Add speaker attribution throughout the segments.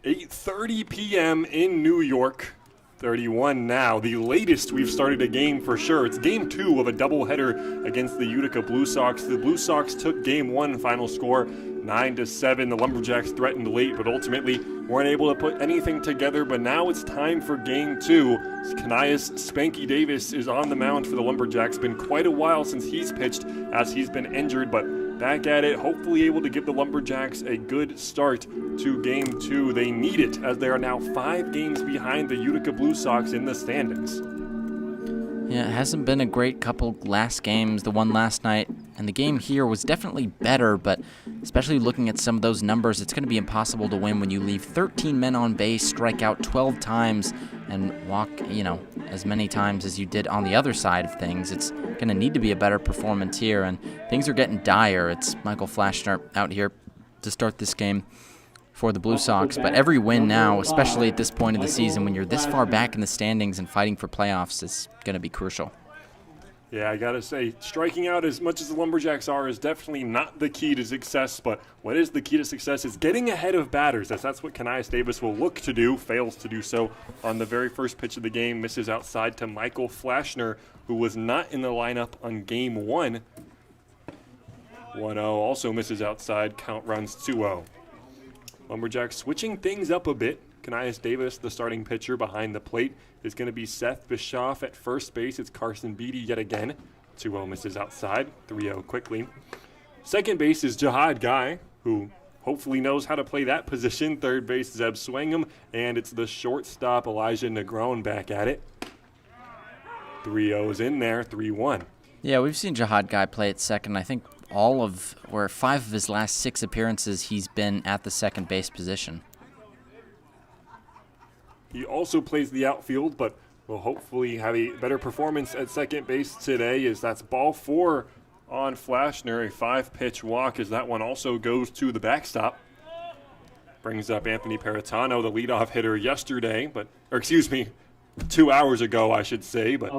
Speaker 1: 8:30 p.m. in New York. 31 now. The latest we've started a game for sure. It's game 2 of a doubleheader against the Utica Blue Sox. The Blue Sox took game 1 final score 9-7. The Lumberjacks threatened late, but ultimately weren't able to put anything together. But now it's time for game 2. Kanias Spanky Davis is on the mound for the Lumberjacks. Been quite a while since he's pitched as he's been injured, but back at it, hopefully able to give the Lumberjacks a good start to game 2. They need it as they are now 5 games behind the Utica Blue Sox in the standings.
Speaker 2: Yeah, it hasn't been a great couple last games. The one last night and the game here was definitely better, but especially looking at some of those numbers, it's going to be impossible to win when you leave 13 men on base, strike out 12 times, and walk, as many times as you did on the other side of things. It's going to need to be a better performance here, and things are getting dire. It's Michael Flashner out here to start this game for the Blue Sox, but every win now, especially at this point of the season when you're this far back in the standings and fighting for playoffs, is going to be crucial.
Speaker 1: Yeah, I gotta say, striking out as much as the Lumberjacks are is definitely not the key to success, but what is the key to success is getting ahead of batters, as that's what Kanias Davis will look to do, fails to do so on the very first pitch of the game, misses outside to Michael Flashner, who was not in the lineup on game 1. 1-0, also misses outside, count runs 2-0. Lumberjacks switching things up a bit. Kanias Davis, the starting pitcher behind the plate, is going to be Seth Bischoff at first base. It's Carson Beatty yet again. 2-0 misses outside, 3-0 quickly. Second base is Jihad Guy, who hopefully knows how to play that position. Third base, Zeb Swingham, and it's the shortstop, Elijah Negron, back at it. 3-0's in there, 3-1.
Speaker 2: Yeah, we've seen Jihad Guy play at second. I think 5 of his last 6 appearances, he's been at the second base position.
Speaker 1: He also plays the outfield, but will hopefully have a better performance at second base today, as that's ball 4 on Flashner, a 5-pitch walk, as that one also goes to the backstop. Brings up Anthony Paratano, the leadoff hitter yesterday, 2 hours ago, I should say, but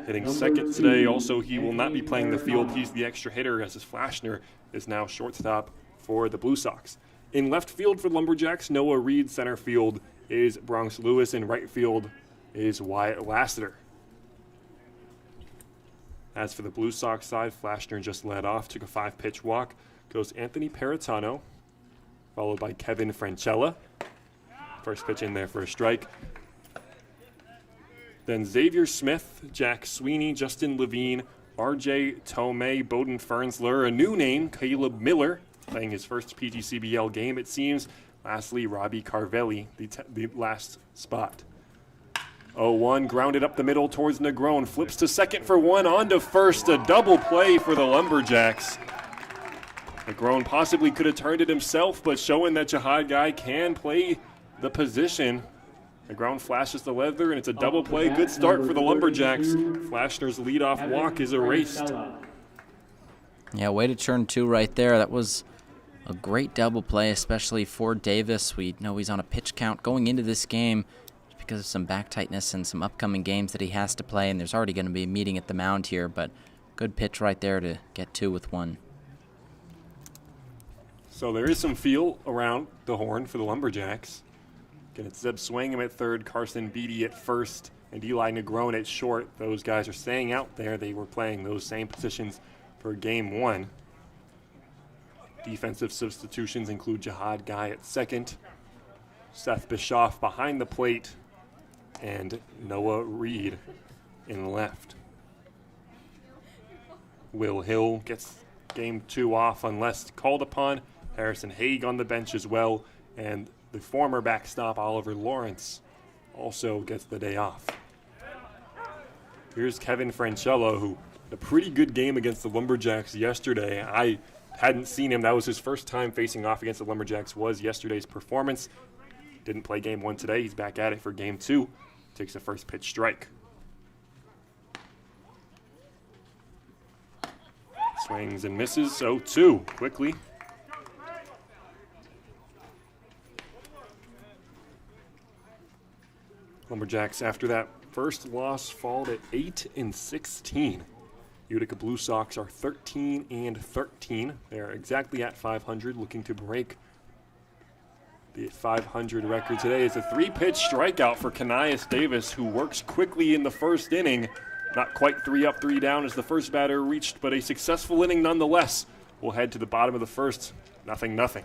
Speaker 1: hitting second today. Also, he will not be playing the field. He's the extra hitter, as his Flashner is now shortstop for the Blue Sox. In left field for the Lumberjacks, Noah Reed. Center field is Bronx Lewis. In right field is Wyatt Lassiter. As for the Blue Sox side, Flashner just led off, took a 5-pitch walk. Goes Anthony Paratano, followed by Kevin Francella. First pitch in there for a strike. Then Xavier Smith, Jack Sweeney, Justin Levine, R.J. Tomei, Bowden Fernsler, a new name, Caleb Miller, playing his first PGCBL game, it seems. Lastly, Robbie Carvelli, the last spot. 0-1, grounded up the middle towards Negron, flips to second for 1, on to first, a double play for the Lumberjacks. Negron possibly could have turned it himself, but showing that Jihad Guy can play the position. The ground flashes the leather, and it's a double play. Good start for the Lumberjacks. Flashner's leadoff walk is erased.
Speaker 2: Yeah, way to turn 2 right there. That was a great double play, especially for Davis. We know he's on a pitch count going into this game because of some back tightness and some upcoming games that he has to play, and there's already going to be a meeting at the mound here, but good pitch right there to get 2 with 1.
Speaker 1: So there is some feel around the horn for the Lumberjacks. Again, it's Zeb Swingham at third, Carson Beatty at first, and Eli Negron at short. Those guys are staying out there. They were playing those same positions for game 1. Defensive substitutions include Jihad Guy at second, Seth Bischoff behind the plate, and Noah Reed in left. Will Hill gets game 2 off unless called upon. Harrison Haig on the bench as well, and the former backstop, Oliver Lawrence, also gets the day off. Here's Kevin Francella, who had a pretty good game against the Lumberjacks yesterday. I hadn't seen him. That was his first time facing off against the Lumberjacks, was yesterday's performance. Didn't play game 1 today. He's back at it for game 2. Takes a first pitch strike. Swings and misses, 0-2 quickly. Lumberjacks, after that first loss, fall at 8-16. Utica Blue Sox are 13-13. They're exactly at 500, looking to break The 500 record today is a 3-pitch strikeout for Kanias Davis, who works quickly in the first inning. Not quite 3 up, 3 down as the first batter reached, but a successful inning nonetheless. We'll head to the bottom of the first. 0-0.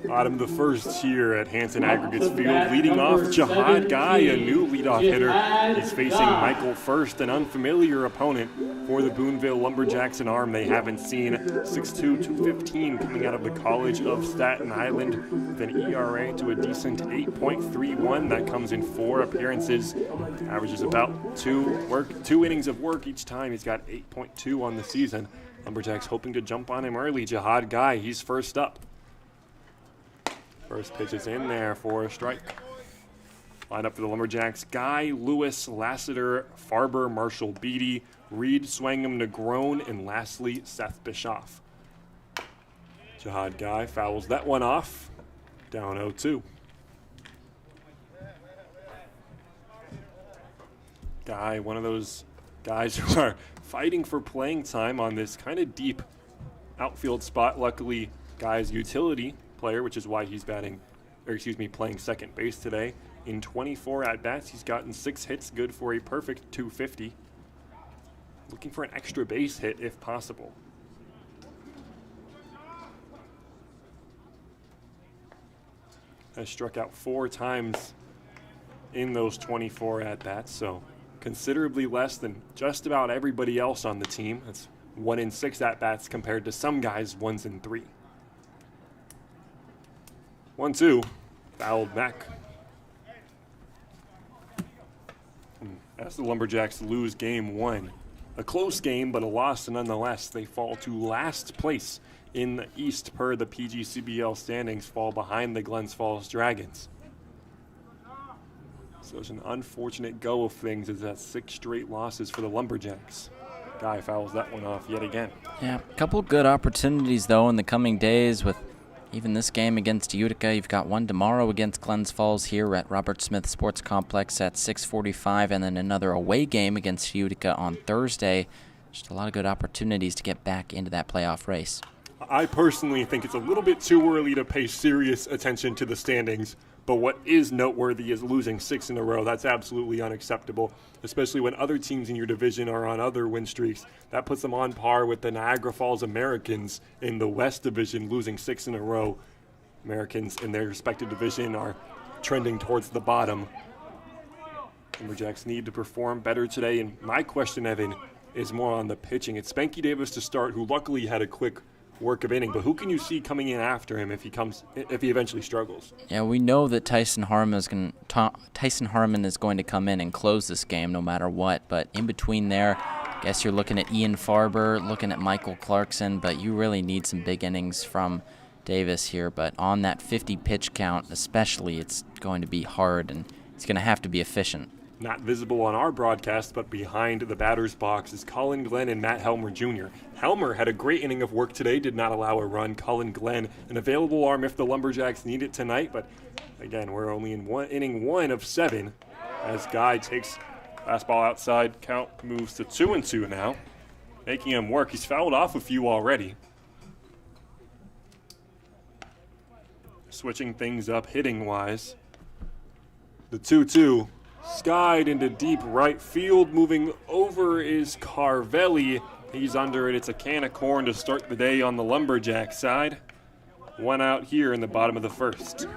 Speaker 1: Bottom of the first here at Hanson Aggregates Field. Leading off, Jihad Guy, a new leadoff hitter. He's facing Michael First, an unfamiliar opponent for the Boonville Lumberjacks, an arm they haven't seen. 6'2", 215, coming out of the College of Staten Island with an ERA to a decent 8.31. That comes in 4 appearances. Averages about 2 innings of work each time. He's got 8.2 on the season. Lumberjacks hoping to jump on him early. Jihad Guy, he's first up. First pitch is in there for a strike. Line up for the Lumberjacks: Guy, Lewis, Lassiter, Farber, Marshall, Beatty, Reed, Swangam, Negron, and lastly, Seth Bischoff. Jihad Guy fouls that one off. Down 0-2. Guy, one of those guys who are fighting for playing time on this kind of deep outfield spot. Luckily, Guy's utility player, which is why he's playing second base today. In 24 at-bats, he's gotten 6 hits, good for a perfect 250. Looking for an extra base hit if possible. Has struck out 4 times in those 24 at-bats, so considerably less than just about everybody else on the team. That's 1 in 6 at-bats compared to some guys' 1s in 3. 1-2, fouled back. As the Lumberjacks lose game 1. A close game, but a loss nonetheless. They fall to last place in the East per the PGCBL standings, fall behind the Glens Falls Dragons. So it's an unfortunate go of things as that's 6 straight losses for the Lumberjacks. Guy fouls that one off yet again.
Speaker 2: Yeah, a couple good opportunities, though, in the coming days with even this game against Utica. You've got one tomorrow against Glens Falls here at Robert Smith Sports Complex at 6:45, and then another away game against Utica on Thursday. Just a lot of good opportunities to get back into that playoff race.
Speaker 1: I personally think it's a little bit too early to pay serious attention to the standings, but what is noteworthy is losing 6 in a row. That's absolutely unacceptable, especially when other teams in your division are on other win streaks. That puts them on par with the Niagara Falls Americans in the West Division, losing 6 in a row. Americans in their respective division are trending towards the bottom. Lumberjacks need to perform better today, and my question, Evan, is more on the pitching. It's Spanky Davis to start, who luckily had a quick work of inning, but who can you see coming in after him if he eventually struggles?
Speaker 2: Yeah, we know that Tyson Harmon is going to come in and close this game no matter what, but in between there, I guess you're looking at Ian Farber, looking at Michael Clarkson, but you really need some big innings from Davis here. But on that 50 pitch count especially, it's going to be hard, and he's going to have to be efficient.
Speaker 1: Not visible on our broadcast, but behind the batter's box is Colin Glenn and Matt Helmer Jr. Helmer had a great inning of work today, did not allow a run. Colin Glenn, an available arm if the Lumberjacks need it tonight, but again, we're only in inning 1 of 7 as Guy takes fastball outside. Count moves to 2-2 now, making him work. He's fouled off a few already. Switching things up hitting-wise. The 2-2. Skied into deep right field. Moving over is Carvelli. He's under it. It's a can of corn to start the day on the Lumberjack side. One out here in the bottom of the first.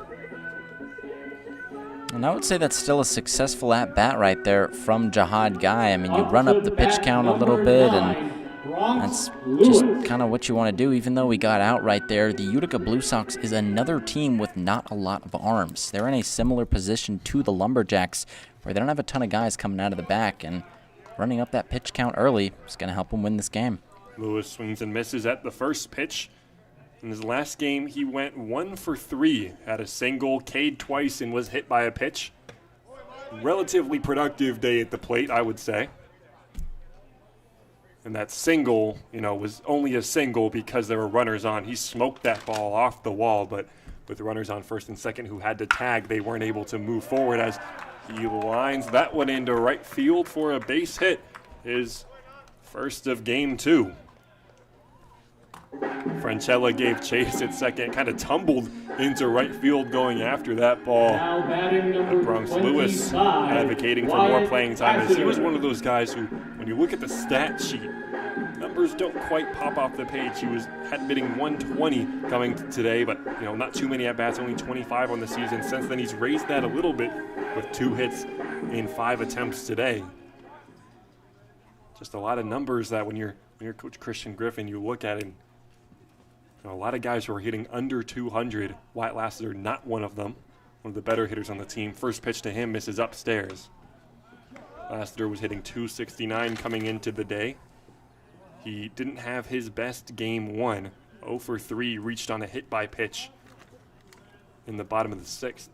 Speaker 2: And I would say that's still a successful at-bat right there from Jihad Guy. I mean, you run up the pitch count a little bit, and that's just kind of what you want to do. Even though we got out right there, the Utica Blue Sox is another team with not a lot of arms. They're in a similar position to the Lumberjacks, where they don't have a ton of guys coming out of the back, and running up that pitch count early is going to help them win this game.
Speaker 1: Lewis swings and misses at the first pitch. In his last game, he went 1 for 3, had a single, K'd twice, and was hit by a pitch. Relatively productive day at the plate, I would say. And that single, was only a single because there were runners on. He smoked that ball off the wall, but with runners on first and second who had to tag, they weren't able to move forward as he lines that one into right field for a base hit, his first of game 2. Francella gave chase at second, kind of tumbled into right field going after that ball. Bronx Lewis advocating for more playing time, as he was one of those guys who, when you look at the stat sheet, numbers don't quite pop off the page. He had hitting 120 coming today, but not too many at-bats, only 25 on the season. Since then, he's raised that a little bit with 2 hits in 5 attempts today. Just a lot of numbers that when you're Coach Christian Griffin, you look at it. A lot of guys who are hitting under 200. Wyatt Lassiter, not one of them. One of the better hitters on the team. First pitch to him misses upstairs. Lassiter was hitting 269 coming into the day. He didn't have his best game 1. 0 for 3, reached on a hit by pitch in the bottom of the 6th.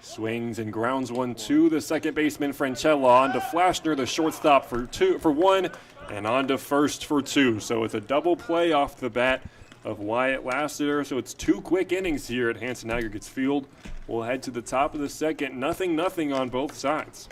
Speaker 1: Swings and grounds 1-2. The second baseman Francella on to Flashner, the shortstop for 1, and on to first for 2. So it's a double play off the bat of Wyatt Lassiter. So it's 2 quick innings here at Hanson Aggregates Field. We'll head to the top of the second. 0-0 on both sides.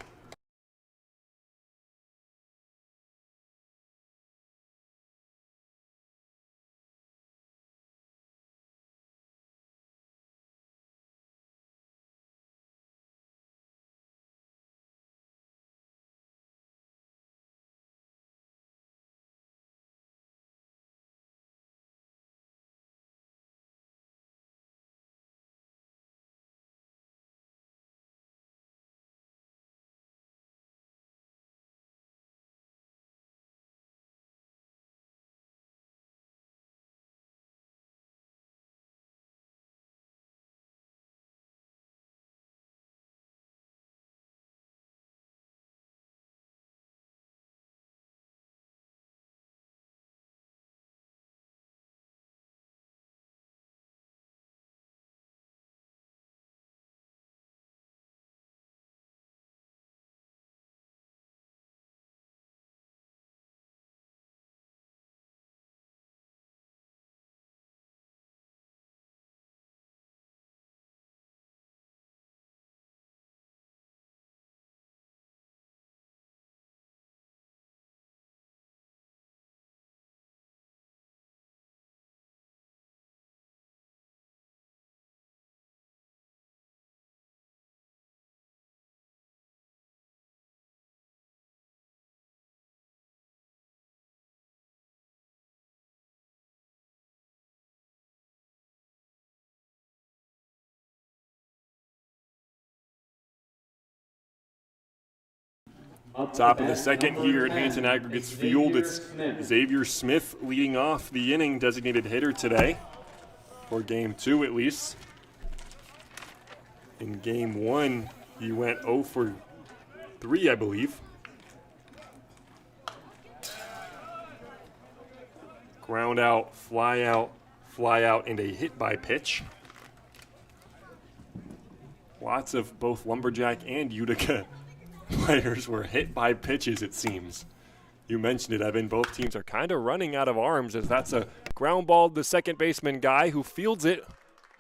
Speaker 1: Top of the second here at Hanson Aggregates Field. It's Xavier Smith leading off the inning, designated hitter today, for game 2 at least. In game 1, he went 0 for 3, I believe. Ground out, fly out, and a hit by pitch. Lots of both Lumberjack and Utica players were hit by pitches, it seems. You mentioned it, Evan. Both teams are kind of running out of arms, as that's a ground ball to the second baseman guy who fields it.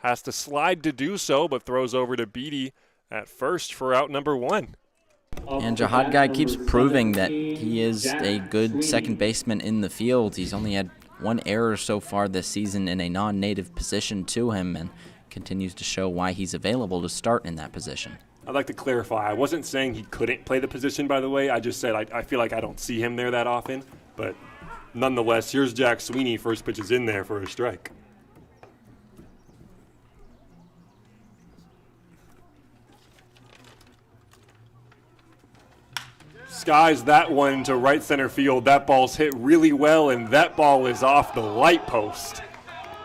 Speaker 1: Has to slide to do so, but throws over to Beatty at first for out number 1.
Speaker 2: And Jihad Guy keeps proving that he is a good second baseman in the field. He's only had 1 error so far this season in a non-native position to him, and continues to show why he's available to start in that position.
Speaker 1: I'd like to clarify, I wasn't saying he couldn't play the position, by the way. I just said I feel like I don't see him there that often. But nonetheless, here's Jack Sweeney. First pitch is in there for a strike. Skies that one to right center field. That ball's hit really well, and that ball is off the light post.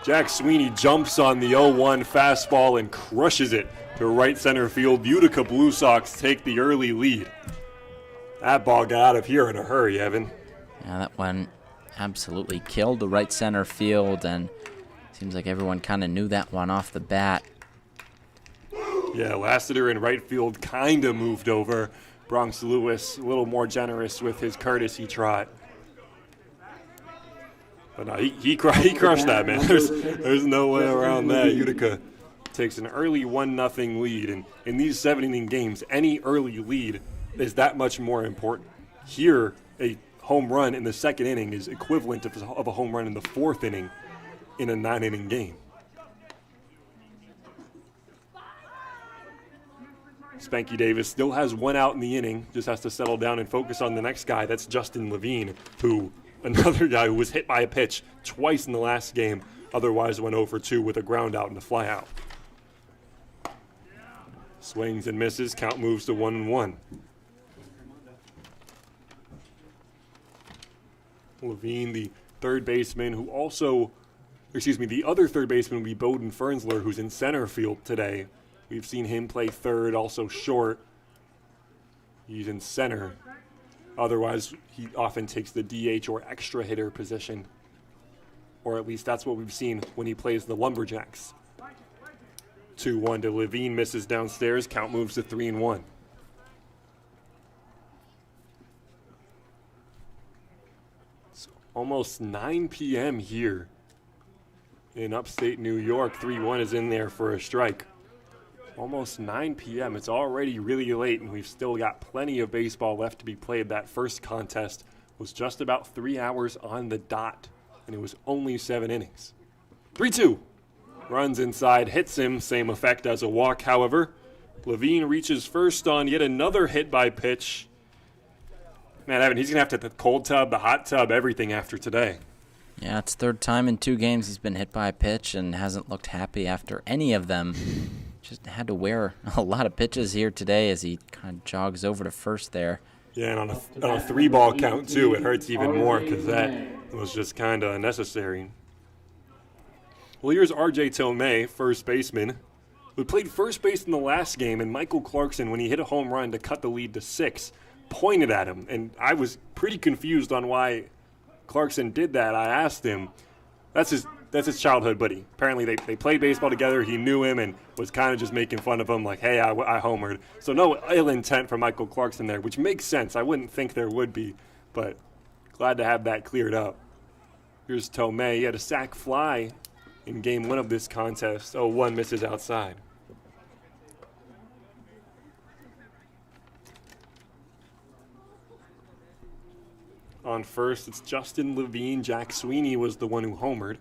Speaker 1: Jack Sweeney jumps on the 0-1 fastball and crushes it to right center field. Utica Blue Sox take the early lead. That ball got out of here in a hurry, Evan.
Speaker 2: Yeah, that one absolutely killed the right center field, and seems like everyone kind of knew that one off the bat.
Speaker 1: Yeah, Lassiter in right field kind of moved over. Bronx Lewis a little more generous with his courtesy trot. But no, he crushed that, man. There's no way around that. Utica takes an early 1-0 lead. And in these 7-inning games, any early lead is that much more important. Here, a home run in the second inning is equivalent of a home run in the 4th inning in a 9-inning game. Spanky Davis still has 1 out in the inning, just has to settle down and focus on the next guy. That's Justin Levine, another guy who was hit by a pitch twice in the last game, otherwise went 0 for 2 with a ground out and a fly out. Swings and misses, count moves to 1-1. Levine, the third baseman, the other third baseman will be Bowden Fernsler, who's in center field today. We've seen him play third, also short. He's in center. Otherwise, he often takes the DH or extra hitter position. Or at least that's what we've seen when he plays the Lumberjacks. 2-1 to Levine, misses downstairs. Count moves to 3-1. It's almost 9 p.m. here in upstate New York. 3-1 is in there for a strike. Almost 9 p.m. It's already really late, and we've still got plenty of baseball left to be played. That first contest was just about 3 hours on the dot, and it was only 7 innings. 3-2. Runs inside, hits him. Same effect as a walk, however. Levine reaches first on yet another hit by pitch. Man, Evan, he's going to have to hit the cold tub, the hot tub, everything after today.
Speaker 2: Yeah, it's 3rd time in 2 games he's been hit by a pitch and hasn't looked happy after any of them. Just had to wear a lot of pitches here today as he kind of jogs over to first there.
Speaker 1: Yeah, and on a 3-ball count, too, it hurts even more because that was just kind of unnecessary. Well, here's R.J. Tomei, first baseman, who played first base in the last game, and Michael Clarkson, when he hit a home run to cut the lead to 6, pointed at him. And I was pretty confused on why Clarkson did that. I asked him. That's his childhood buddy. Apparently they played baseball together. He knew him and was kind of just making fun of him like, hey, I homered. So no ill intent from Michael Clarkson there, which makes sense. I wouldn't think there would be, but glad to have that cleared up. Here's Tomei. He had a sac fly in game 1 of this contest. 0-1 misses outside. On first, it's Justin Levine. Jack Sweeney was the one who homered.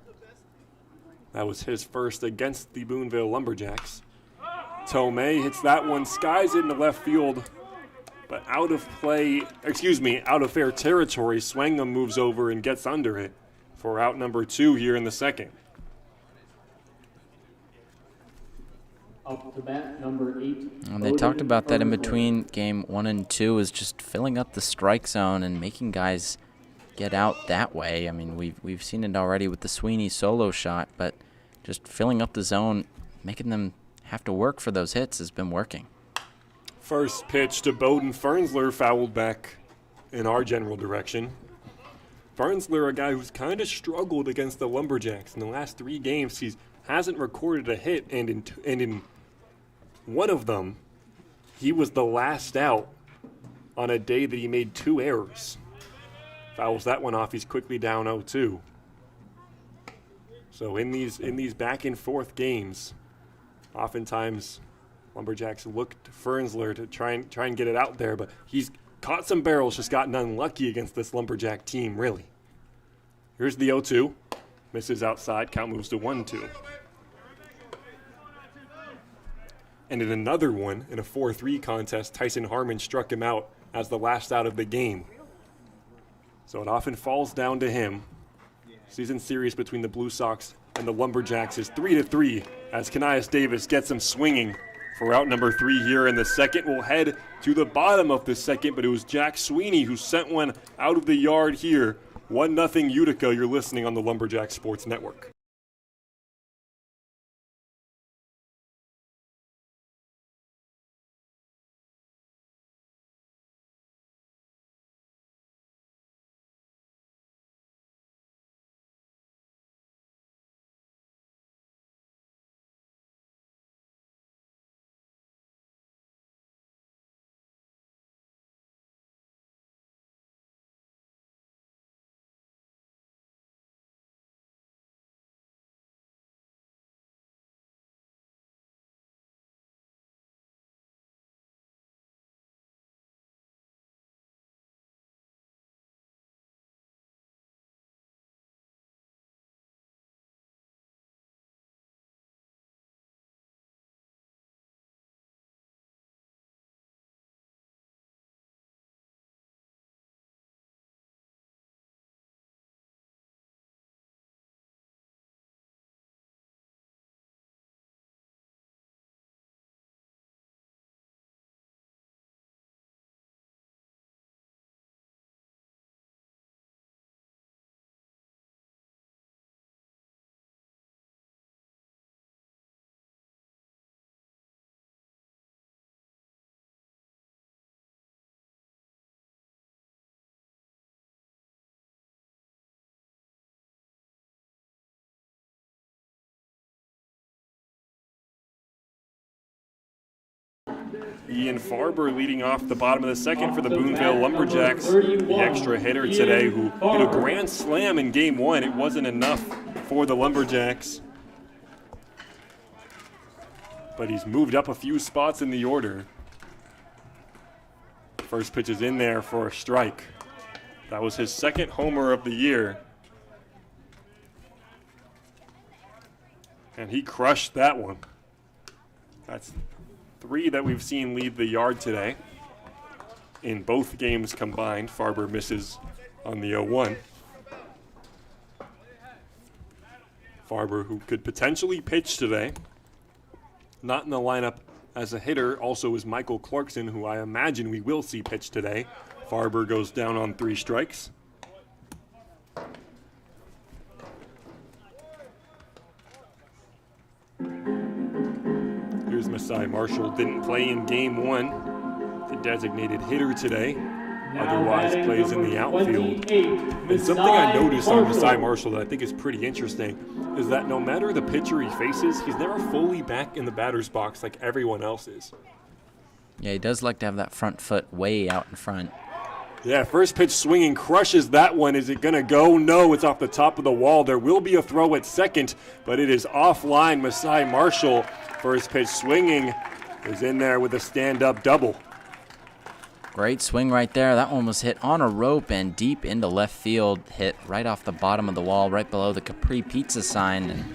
Speaker 1: That was his first against the Boonville Lumberjacks. Tomei hits that one, skies it into left field, but out of fair territory. Swangam moves over and gets under it for out number 2 here in the second.
Speaker 3: Up to bat, number 8.
Speaker 2: And they talked about that in between game 1 and 2 is just filling up the strike zone and making guys get out that way. I mean, we've seen it already with the Sweeney solo shot, but just filling up the zone, making them have to work for those hits has been working.
Speaker 1: First pitch to Bowden Fernsler, fouled back in our general direction. Fernsler, a guy who's kind of struggled against the Lumberjacks in the last 3 games. He hasn't recorded a hit, and in one of them, he was the last out on a day that he made 2 errors. Fouls that one off. He's quickly down 0-2. So in these back and forth games, oftentimes Lumberjacks look to Fernsler to try and get it out there, but he's caught some barrels, just gotten unlucky against this Lumberjack team, really. Here's the 0-2. Misses outside. Count moves to 1-2. And in another one, in a 4-3 contest, Tyson Harmon struck him out as the last out of the game. So it often falls down to him. Season series between the Blue Sox and the Lumberjacks is 3-3 as Kanias Davis gets him swinging for out number 3 here in the second. We'll head to the bottom of the second, but it was Jack Sweeney who sent one out of the yard here. 1-0 Utica. You're listening on the Lumberjack Sports Network. Ian Farber leading off the bottom of the second for the Boonville Lumberjacks, the extra hitter today who hit a grand slam in game 1. It wasn't enough for the Lumberjacks, but he's moved up a few spots in the order. First pitch is in there for a strike. That was his second homer of the year. And he crushed that one. That's 3 that we've seen leave the yard today. In both games combined, Farber misses on the 0-1. Farber, who could potentially pitch today. Not in the lineup as a hitter, also is Michael Clarkson, who I imagine we will see pitch today. Farber goes down on 3 strikes. Here's Masai Marshall. Didn't play in game 1. The designated hitter today. Otherwise plays in the outfield. And something I noticed on Masai Marshall that I think is pretty interesting is that no matter the pitcher he faces, he's never fully back in the batter's box like everyone else is.
Speaker 2: Yeah, he does like to have that front foot way out in front.
Speaker 1: Yeah, first pitch swinging, crushes that one. Is it going to go? No, it's off the top of the wall. There will be a throw at second, but it is offline. Masai Marshall, first pitch swinging, is in there with a stand-up double.
Speaker 2: Great swing right there. That one was hit on a rope and deep into left field. Hit right off the bottom of the wall, right below the Capri Pizza sign. And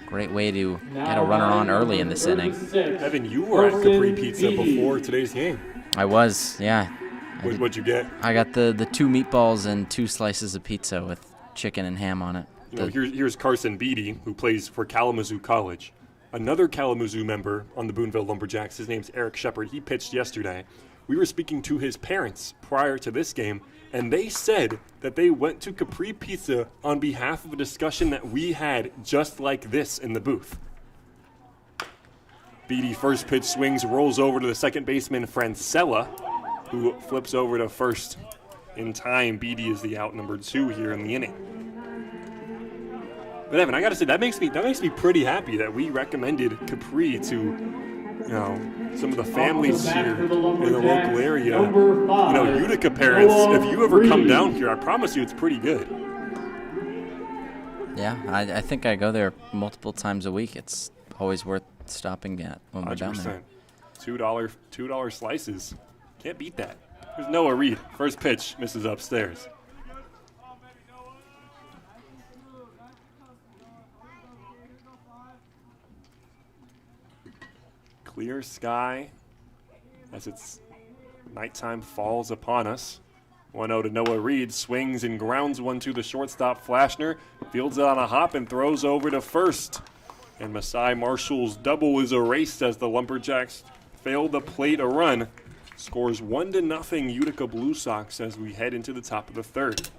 Speaker 2: great way to get a runner on early in this inning.
Speaker 1: Evan, you were at Capri Pizza before today's game.
Speaker 2: I was, yeah.
Speaker 1: What'd you get?
Speaker 2: I got the 2 meatballs and 2 slices of pizza with chicken and ham on it.
Speaker 1: You know, here's Carson Beatty, who plays for Kalamazoo College. another Kalamazoo member on the Boonville Lumberjacks. His name's Eric Shepard. He pitched yesterday. We were speaking to his parents prior to this game, and they said that they went to Capri Pizza on behalf of a discussion that we had just like this in the booth. Beatty first pitch swings, rolls over to the second baseman, Francella, who flips over to first in time. Beatty is the out number 2 here in the inning. But Evan, I gotta say, that makes me pretty happy that we recommended Capri to, some of the families here in the local area. Utica parents, if you ever come down here, I promise you it's pretty good.
Speaker 2: Yeah, I think I go there multiple times a week. It's always worth stopping at when we're down there.
Speaker 1: $2 slices. Can't beat that. There's Noah Reed. First pitch misses upstairs. Clear sky as its nighttime falls upon us. 1-0 to Noah Reed. Swings and grounds one to the shortstop, Flashner. Fields it on a hop and throws over to first. And Masai Marshall's double is erased as the Lumberjacks fail to plate a run. Scores 1-0 Utica Blue Sox as we head into the top of the third.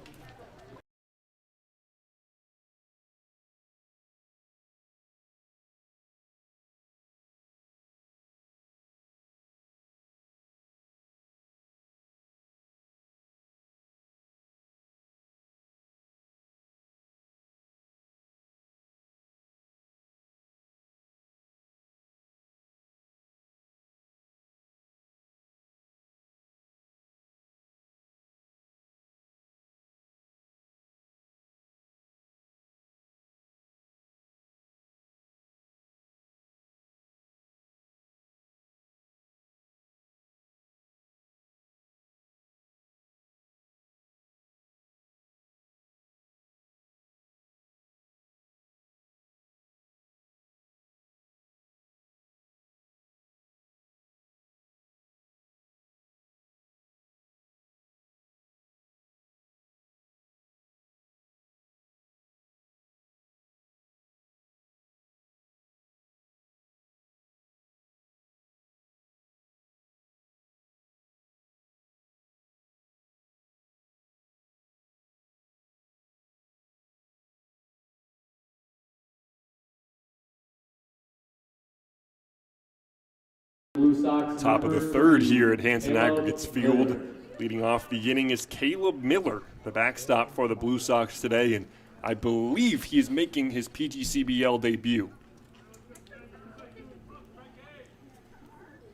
Speaker 3: Blue Sox.
Speaker 1: Top of the third here at Hanson Aggregates Field. Leading off the inning is Caleb Miller, the backstop for the Blue Sox today, and I believe he is making his PGCBL debut.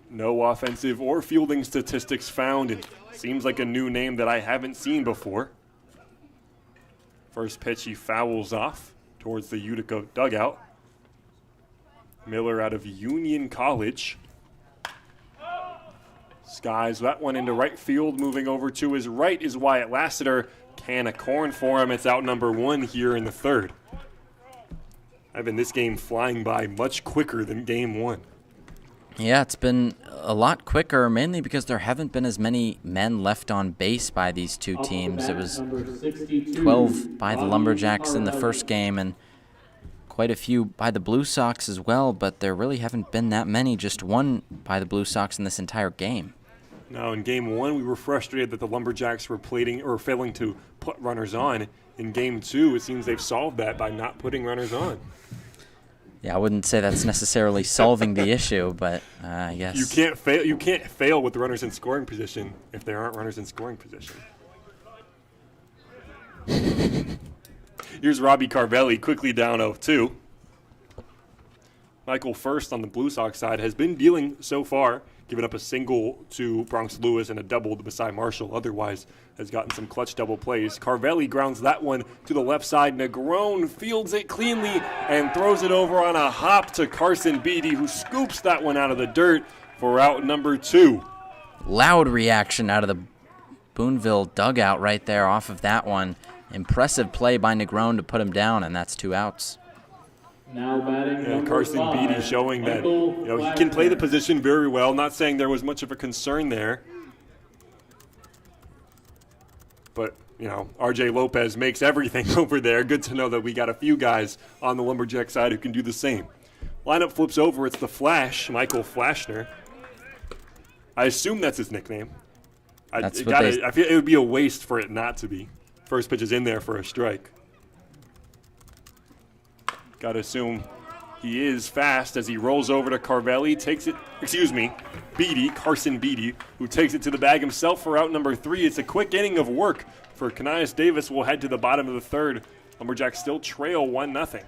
Speaker 1: No offensive or fielding statistics found, and seems like a new name that I haven't seen before. First pitch he fouls off towards the Utica dugout. Miller out of Union College. Skies that one into right field. Moving over to his right is Wyatt Lassiter. Can of corn for him. It's out number 1 here in the third. I've been this game flying by much quicker than game 1.
Speaker 2: Yeah, it's been a lot quicker, mainly because there haven't been as many men left on base by these two teams. It was 12 by the Lumberjacks in the first game and quite a few by the Blue Sox as well, but there really haven't been that many, just one by the Blue Sox in this entire game.
Speaker 1: Now, in game 1, we were frustrated that the Lumberjacks were failing to put runners on. In game 2, it seems they've solved that by not putting runners on.
Speaker 2: Yeah, I wouldn't say that's necessarily solving the issue, but I guess
Speaker 1: You can't fail with the runners in scoring position if there aren't runners in scoring position. Here's Robbie Carvelli quickly down 0-2. Michael First on the Blue Sox side has been dealing so far, giving up a single to Bronx Lewis and a double to Masai Marshall. Otherwise, has gotten some clutch double plays. Carvelli grounds that one to the left side. Negron fields it cleanly and throws it over on a hop to Carson Beatty, who scoops that one out of the dirt for out number 2.
Speaker 2: Loud reaction out of the Boonville dugout right there off of that one. Impressive play by Negron to put him down, and that's 2 outs.
Speaker 3: Now batting
Speaker 1: Carson
Speaker 3: 5,
Speaker 1: Beatty showing that he can play the position very well. Not saying there was much of a concern there. But, RJ Lopez makes everything over there. Good to know that we got a few guys on the Lumberjack side who can do the same. Lineup flips over. It's the Flash, Michael Flashner. I assume that's his nickname. I feel it would be a waste for it not to be. First pitch is in there for a strike. Got to assume he is fast as he rolls over to Carvelli, Carson Beatty, who takes it to the bag himself for out number 3. It's a quick inning of work for Kanias Davis. We'll head to the bottom of the third. Lumberjacks still trail 1-0.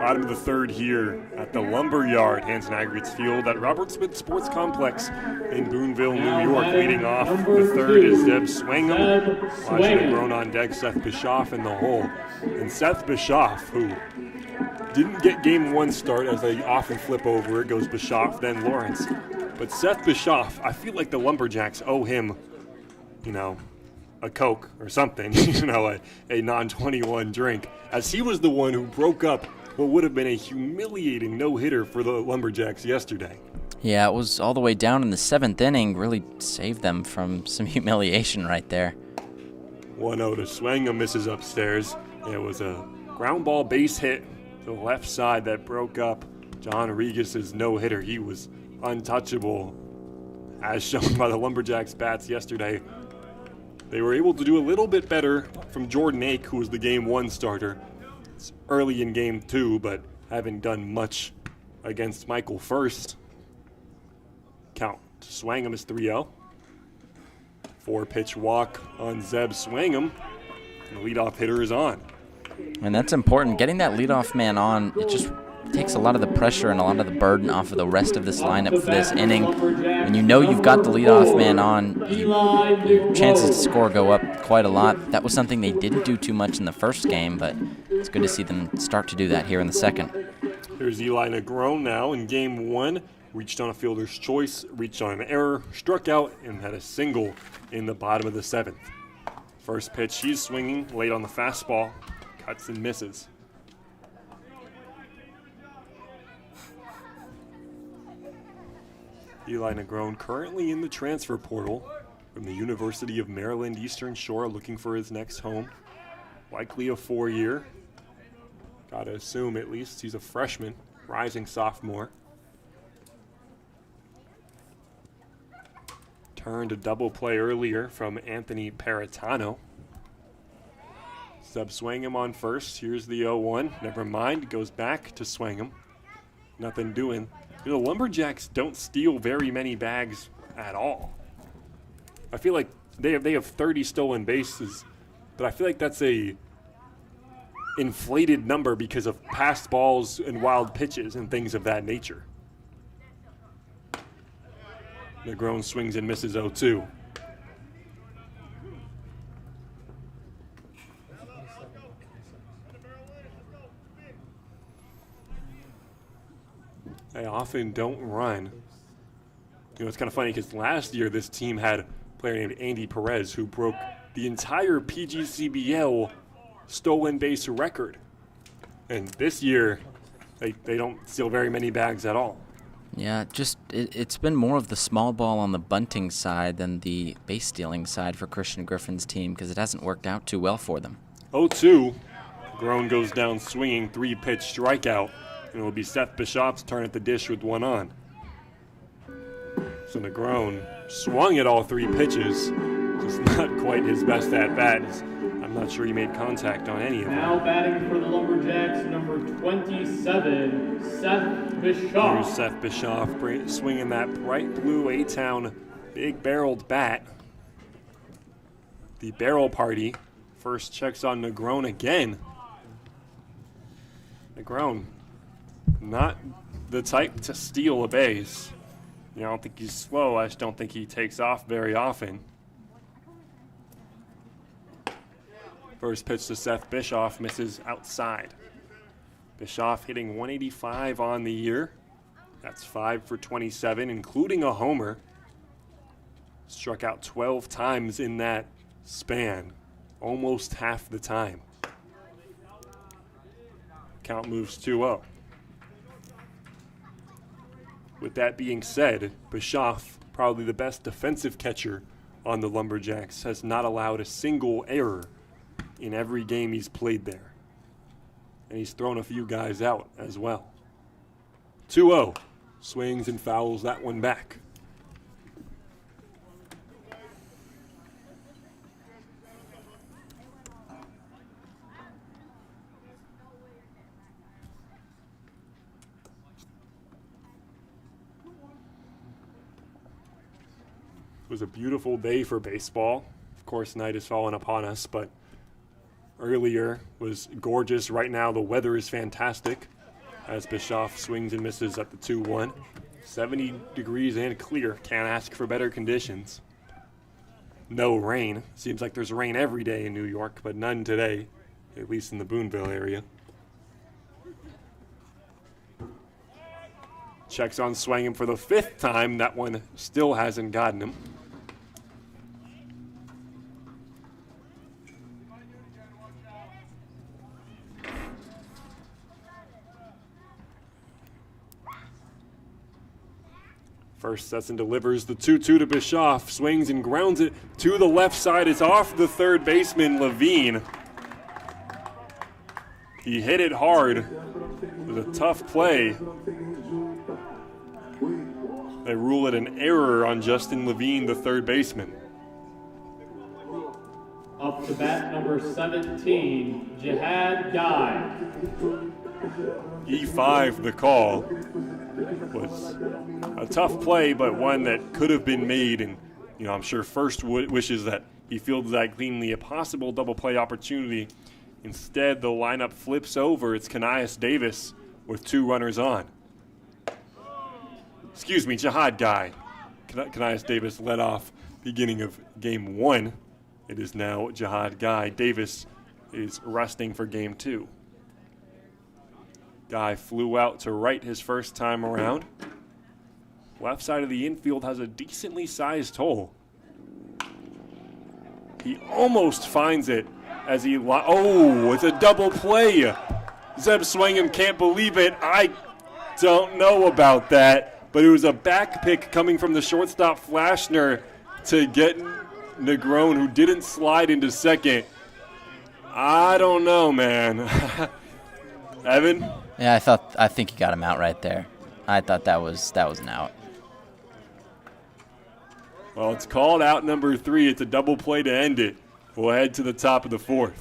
Speaker 1: Bottom of the third here at the Lumberyard, Hanson Aggregates Field at Robert Smith Sports Complex in Boonville, New York. Leading off the third is Zeb Swingham. Elijah Grown on deck, Seth Bischoff in the hole. And Seth Bischoff, who didn't get game 1 start, as they often flip over. It goes Bischoff, then Lawrence. But Seth Bischoff, I feel like the Lumberjacks owe him, a Coke or something, a non-21 drink, as he was the one who broke up what would have been a humiliating no-hitter for the Lumberjacks yesterday.
Speaker 2: Yeah, it was all the way down in the 7th inning. Really saved them from some humiliation right there.
Speaker 1: 1-0 to Swingham, misses upstairs. It was a ground ball base hit to the left side that broke up John Regis's no-hitter. He was untouchable, as shown by the Lumberjacks bats yesterday. They were able to do a little bit better from Jordan Ake, who was the game 1 starter. It's early in game 2, but haven't done much against Michael First. Count to Swingham is 3-0. 4-pitch walk on Zeb Swingham. And the leadoff hitter is on.
Speaker 2: And that's important. Getting that leadoff man on, it just takes a lot of the pressure and a lot of the burden off of the rest of this lineup for this inning. When you know you've got the leadoff man on, your chances to score go up quite a lot. That was something they didn't do too much in the first game, but it's good to see them start to do that here in the second.
Speaker 1: Here's Eli Negron now in game 1. Reached on a fielder's choice, reached on an error, struck out, and had a single in the bottom of the 7th. First pitch, he's swinging late on the fastball, cuts and misses. Eli Negron currently in the transfer portal from the University of Maryland Eastern Shore, looking for his next home. Likely a 4-year. Gotta assume at least he's a freshman, rising sophomore. Turned a double play earlier from Anthony Paratano. Sub Swingham on first. Here's the 0-1. Never mind. Goes back to Swingham. Nothing doing. The Lumberjacks don't steal very many bags at all. I feel like they have 30 stolen bases, but I feel like that's a inflated number because of passed balls and wild pitches and things of that nature. Negron swings and misses 0-2. They often don't run. It's kind of funny because last year this team had a player named Andy Perez who broke the entire PGCBL stolen base record. And this year, they don't steal very many bags at all.
Speaker 2: Yeah, it's been more of the small ball on the bunting side than the base stealing side for Christian Griffin's team because it hasn't worked out too well for them.
Speaker 1: 0-2. Grown goes down swinging, 3-pitch strikeout. And it will be Seth Bischoff's turn at the dish with one on. So Negron swung at all 3 pitches. Just not quite his best at bat. I'm not sure he made contact on any of them.
Speaker 3: Now batting for the Lumberjacks, number 27, Seth Bischoff.
Speaker 1: Here's Seth Bischoff swinging that bright blue A-Town big barreled bat. The barrel party first checks on Negron again. Negron, not the type to steal a base. I don't think he's slow. I just don't think he takes off very often. First pitch to Seth Bischoff misses outside. Bischoff hitting 185 on the year. That's 5 for 27, including a homer. Struck out 12 times in that span, almost half the time. Count moves 2-0. With that being said, Bischoff, probably the best defensive catcher on the Lumberjacks, has not allowed a single error in every game he's played there. And he's thrown a few guys out as well. 2-0. Swings and fouls that one back. It was a beautiful day for baseball. Of course, night has fallen upon us, but earlier was gorgeous. Right now, the weather is fantastic as Bischoff swings and misses at the 2-1. 70 degrees and clear. Can't ask for better conditions. No rain. Seems like there's rain every day in New York, but none today, at least in the Boonville area. Checks on swinging for the 5th time. That one still hasn't gotten him. First sets and delivers the 2-2 to Bischoff. Swings and grounds it to the left side. It's off the third baseman, Levine. He hit it hard. It was a tough play. They rule it an error on Justin Levine, the third baseman.
Speaker 3: Up to bat number 17, Jihad Guy.
Speaker 1: E5 the call. Was a tough play, but one that could have been made, and I'm sure first wishes that he fields that cleanly. A possible double play opportunity. Instead, the lineup flips over. It's Kanias Davis with 2 runners on. Excuse me, Jihad Guy. Kanias Davis led off beginning of game 1. It is now Jihad Guy. Davis is resting for game 2. Guy flew out to right his first time around. Left side of the infield has a decently sized hole. He almost finds it as he it's a double play. Zeb Swingham can't believe it. I don't know about that, but it was a back pick coming from the shortstop Flashner to get Negron, who didn't slide into second. I don't know, man. Evan?
Speaker 2: Yeah, I think he got him out right there. I thought that was an out.
Speaker 1: Well, it's called out number 3. It's a double play to end it. We'll head to the top of the 4th.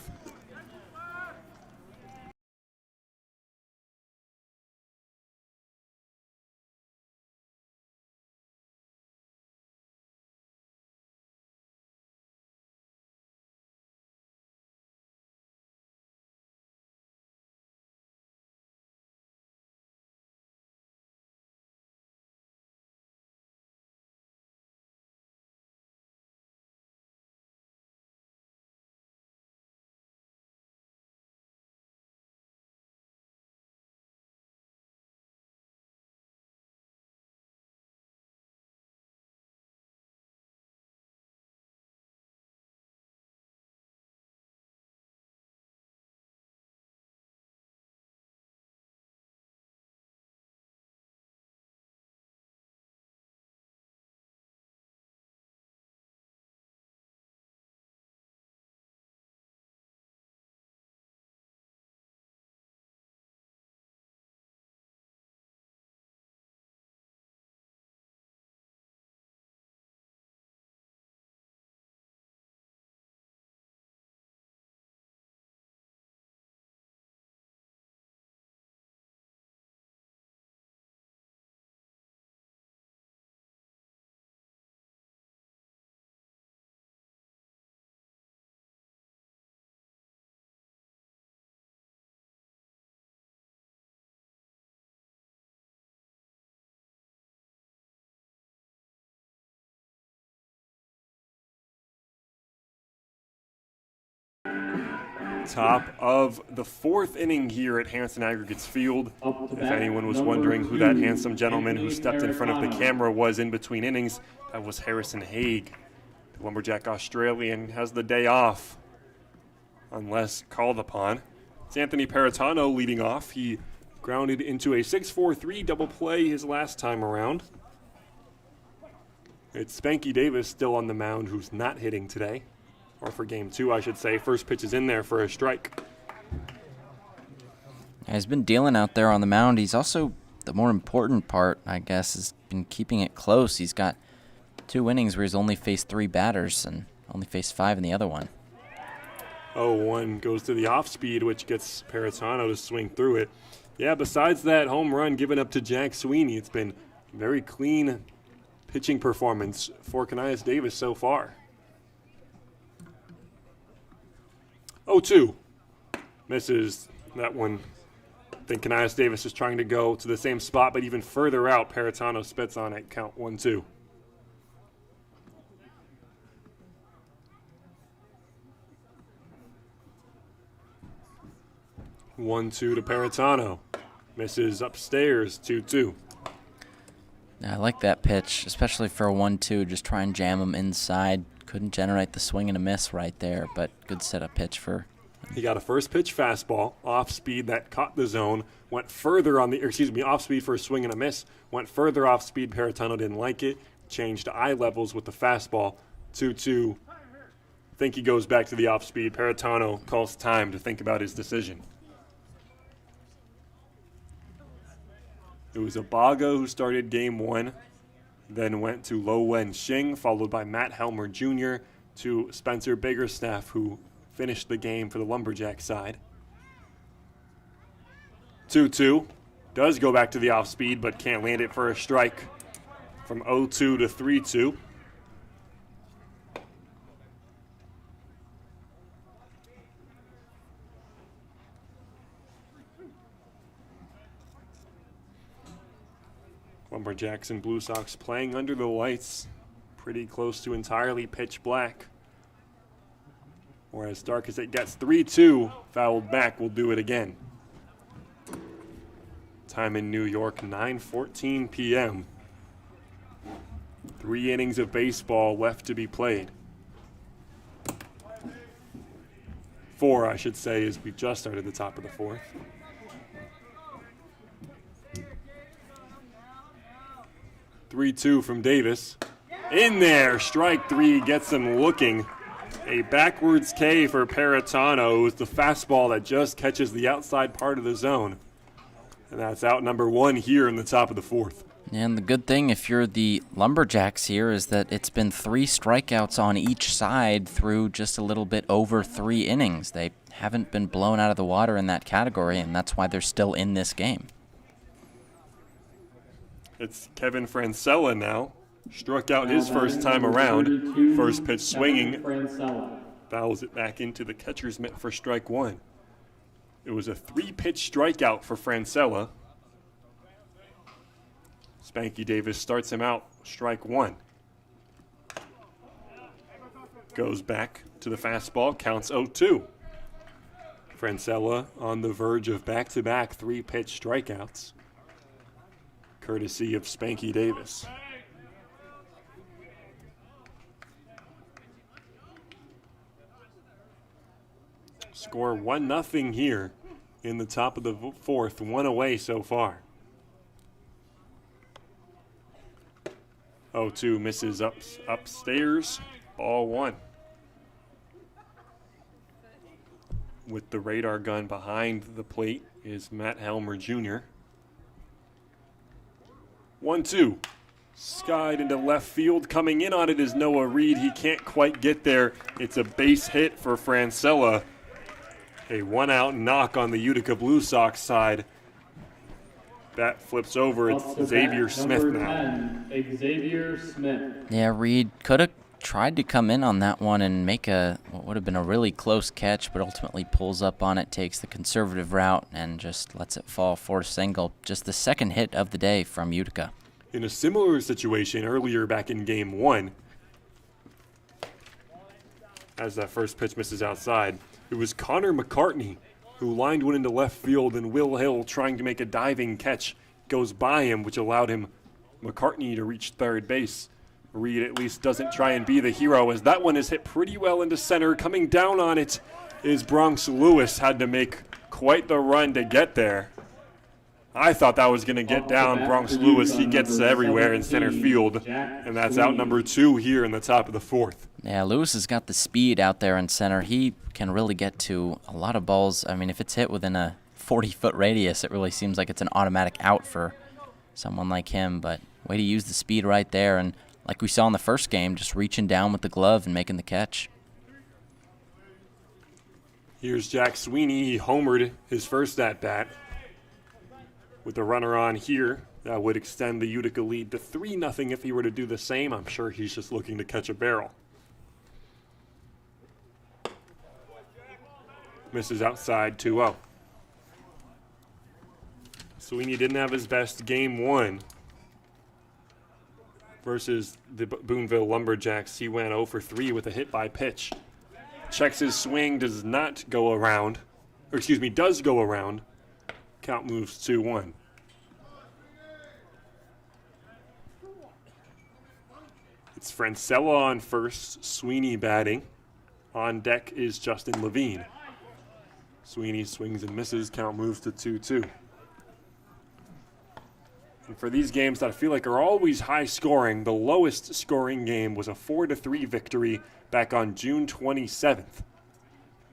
Speaker 1: Top of the 4th inning here at Hanson Aggregates Field. If anyone was wondering who that handsome gentleman who stepped in front of the camera was in between innings, that was Harrison Haig. The Lumberjack Australian has the day off unless called upon. It's Anthony Paratano leading off. He grounded into a 6-4-3 double play his last time around. It's Spanky Davis still on the mound, who's not hitting today. Or for game 2, I should say. First pitch is in there for a strike.
Speaker 2: He's been dealing out there on the mound. He's also, the more important part, I guess, has been keeping it close. He's got 2 innings where he's only faced 3 batters and only faced 5 in the other one.
Speaker 1: 0-1 goes to the off-speed, which gets Paratano to swing through it. Yeah, besides that home run given up to Jack Sweeney, it's been very clean pitching performance for Kanias Davis so far. 0-2. Misses that one. I think Kanias Davis is trying to go to the same spot, but even further out, Paratano spits on it. Count 1-2. One-two to Paratano. Misses upstairs, 2-2.
Speaker 2: I like that pitch, especially for a 1-2. Just try and jam him inside. Couldn't generate the swing and a miss right there, but good setup pitch for.
Speaker 1: He got a first pitch fastball, off speed that caught the zone, went further on the, off speed for a swing and a miss, went further off speed. Paratano didn't like it, changed to eye levels with the fastball, 2-2. Think he goes back to the off speed. Paratano calls time to think about his decision. It was Abaga who started game 1, then went to Lo Wen Xing, followed by Matt Helmer Jr., to Spencer Biggerstaff, who finished the game for the Lumberjack side. 2-2. Does go back to the off speed, but can't land it for a strike. From 0-2 to 3-2. Lumberjacks and Blue Sox playing under the lights, pretty close to entirely pitch black. Or as dark as it gets, 3-2, fouled back, will do it again. Time in New York, 9:14 p.m. 3 innings of baseball left to be played. 4, I should say, as we've just started the top of the 4th. Three-two from Davis. In there, strike 3 gets him looking. A backwards K for Paratano with the fastball that just catches the outside part of the zone. And that's out number 1 here in the top of the 4th.
Speaker 2: And the good thing, if you're the Lumberjacks here, is that it's been 3 strikeouts on each side through just a little bit over 3 innings. They haven't been blown out of the water in that category, and that's why they're still in this game.
Speaker 1: It's Kevin Francella now. Struck out his first time around. First pitch swinging. Fouls it back into the catcher's mitt for strike 1. It was a 3-pitch strikeout for Francella. Spanky Davis starts him out, strike 1. Goes back to the fastball, counts 0-2. Francella on the verge of back-to-back 3-pitch strikeouts, courtesy of Spanky Davis. Score 1-0 here in the top of the 4th, 1 away so far. 0-2 misses upstairs, ball 1. With the radar gun behind the plate is Matt Helmer Jr. 1-2. Skied into left field. Coming in on it is Noah Reed. He can't quite get there. It's a base hit for Francella. A 1-out knock on the Utica Blue Sox side. Bat flips over. It's Xavier Smith now.
Speaker 3: 10, Xavier Smith.
Speaker 2: Yeah, Reed could have tried to come in on that one and make what would have been a really close catch, but ultimately pulls up on it, takes the conservative route, and just lets it fall for a single. Just the second hit of the day from Utica.
Speaker 1: In a similar situation earlier back in game 1, as that first pitch misses outside, It was Connor McCartney who lined one into left field, and Will Hill, trying to make a diving catch, goes by him, which allowed McCartney to reach third base. Reed at least doesn't try and be the hero, as that one is hit pretty well into center. Coming down on it is Bronx Lewis. Had to make quite the run to get there. I thought that was going to get down. Bronx Lewis, he gets everywhere in center field, and that's out number 2 here in the top of the 4th.
Speaker 2: Yeah, Lewis has got the speed out there in center. He can really get to a lot of balls. I mean, if it's hit within a 40-foot radius, it really seems like it's an automatic out for someone like him. But way to use the speed right there, and like we saw in the first game, just reaching down with the glove and making the catch.
Speaker 1: Here's Jack Sweeney. He homered his first at-bat. With the runner on here, that would extend the Utica lead to 3-0 if he were to do the same. I'm sure he's just looking to catch a barrel. Misses outside 2-0. Sweeney didn't have his best game 1 versus the Boonville Lumberjacks. He went 0 for 3 with a hit by pitch. Checks his swing, does not go around. Or excuse me, does go around. Count moves 2-1. It's Francella on first, Sweeney batting. On deck is Justin Levine. Sweeney swings and misses, count moves to 2-2. And for these games that I feel like are always high scoring, the lowest scoring game was a 4-3 victory back on June 27th.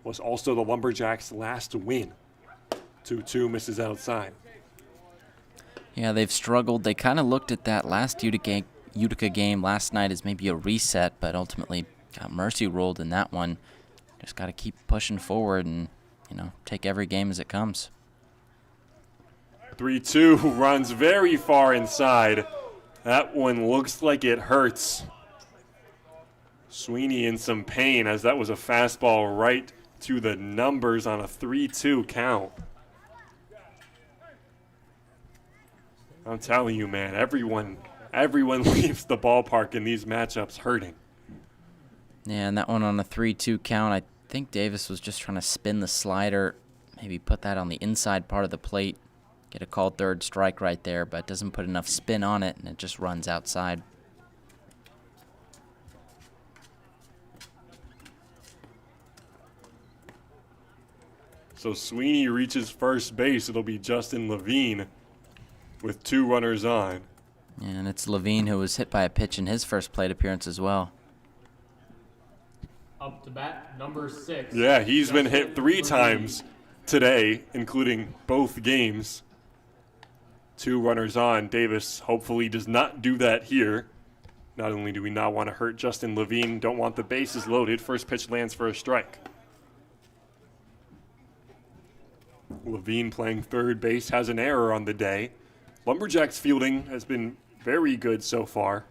Speaker 1: Was also the Lumberjacks' last win. 2-2 misses outside.
Speaker 2: Yeah, they've struggled. They kind of looked at that last Utica game last night as maybe a reset, but ultimately got mercy ruled in that one. Just got to keep pushing forward and, take every game as it comes.
Speaker 1: 3-2 runs very far inside. That one looks like it hurts. Sweeney in some pain, as that was a fastball right to the numbers on a 3-2 count. I'm telling you, man, everyone leaves the ballpark in these matchups hurting.
Speaker 2: Yeah, and that one on a 3-2 count, I think Davis was just trying to spin the slider, maybe put that on the inside part of the plate, get a called third strike right there, but doesn't put enough spin on it, and it just runs outside.
Speaker 1: So Sweeney reaches first base. It'll be Justin Levine with 2 runners on.
Speaker 2: Yeah, and it's Levine who was hit by a pitch in his first plate appearance as well.
Speaker 3: Up to bat, number 6.
Speaker 1: Yeah, he's been hit 3 times today, including both games. 2 runners on. Davis hopefully does not do that here. Not only do we not want to hurt Justin Levine, don't want the bases loaded. First pitch lands for a strike. Levine playing third base has an error on the day. Lumberjacks fielding has been very good so far.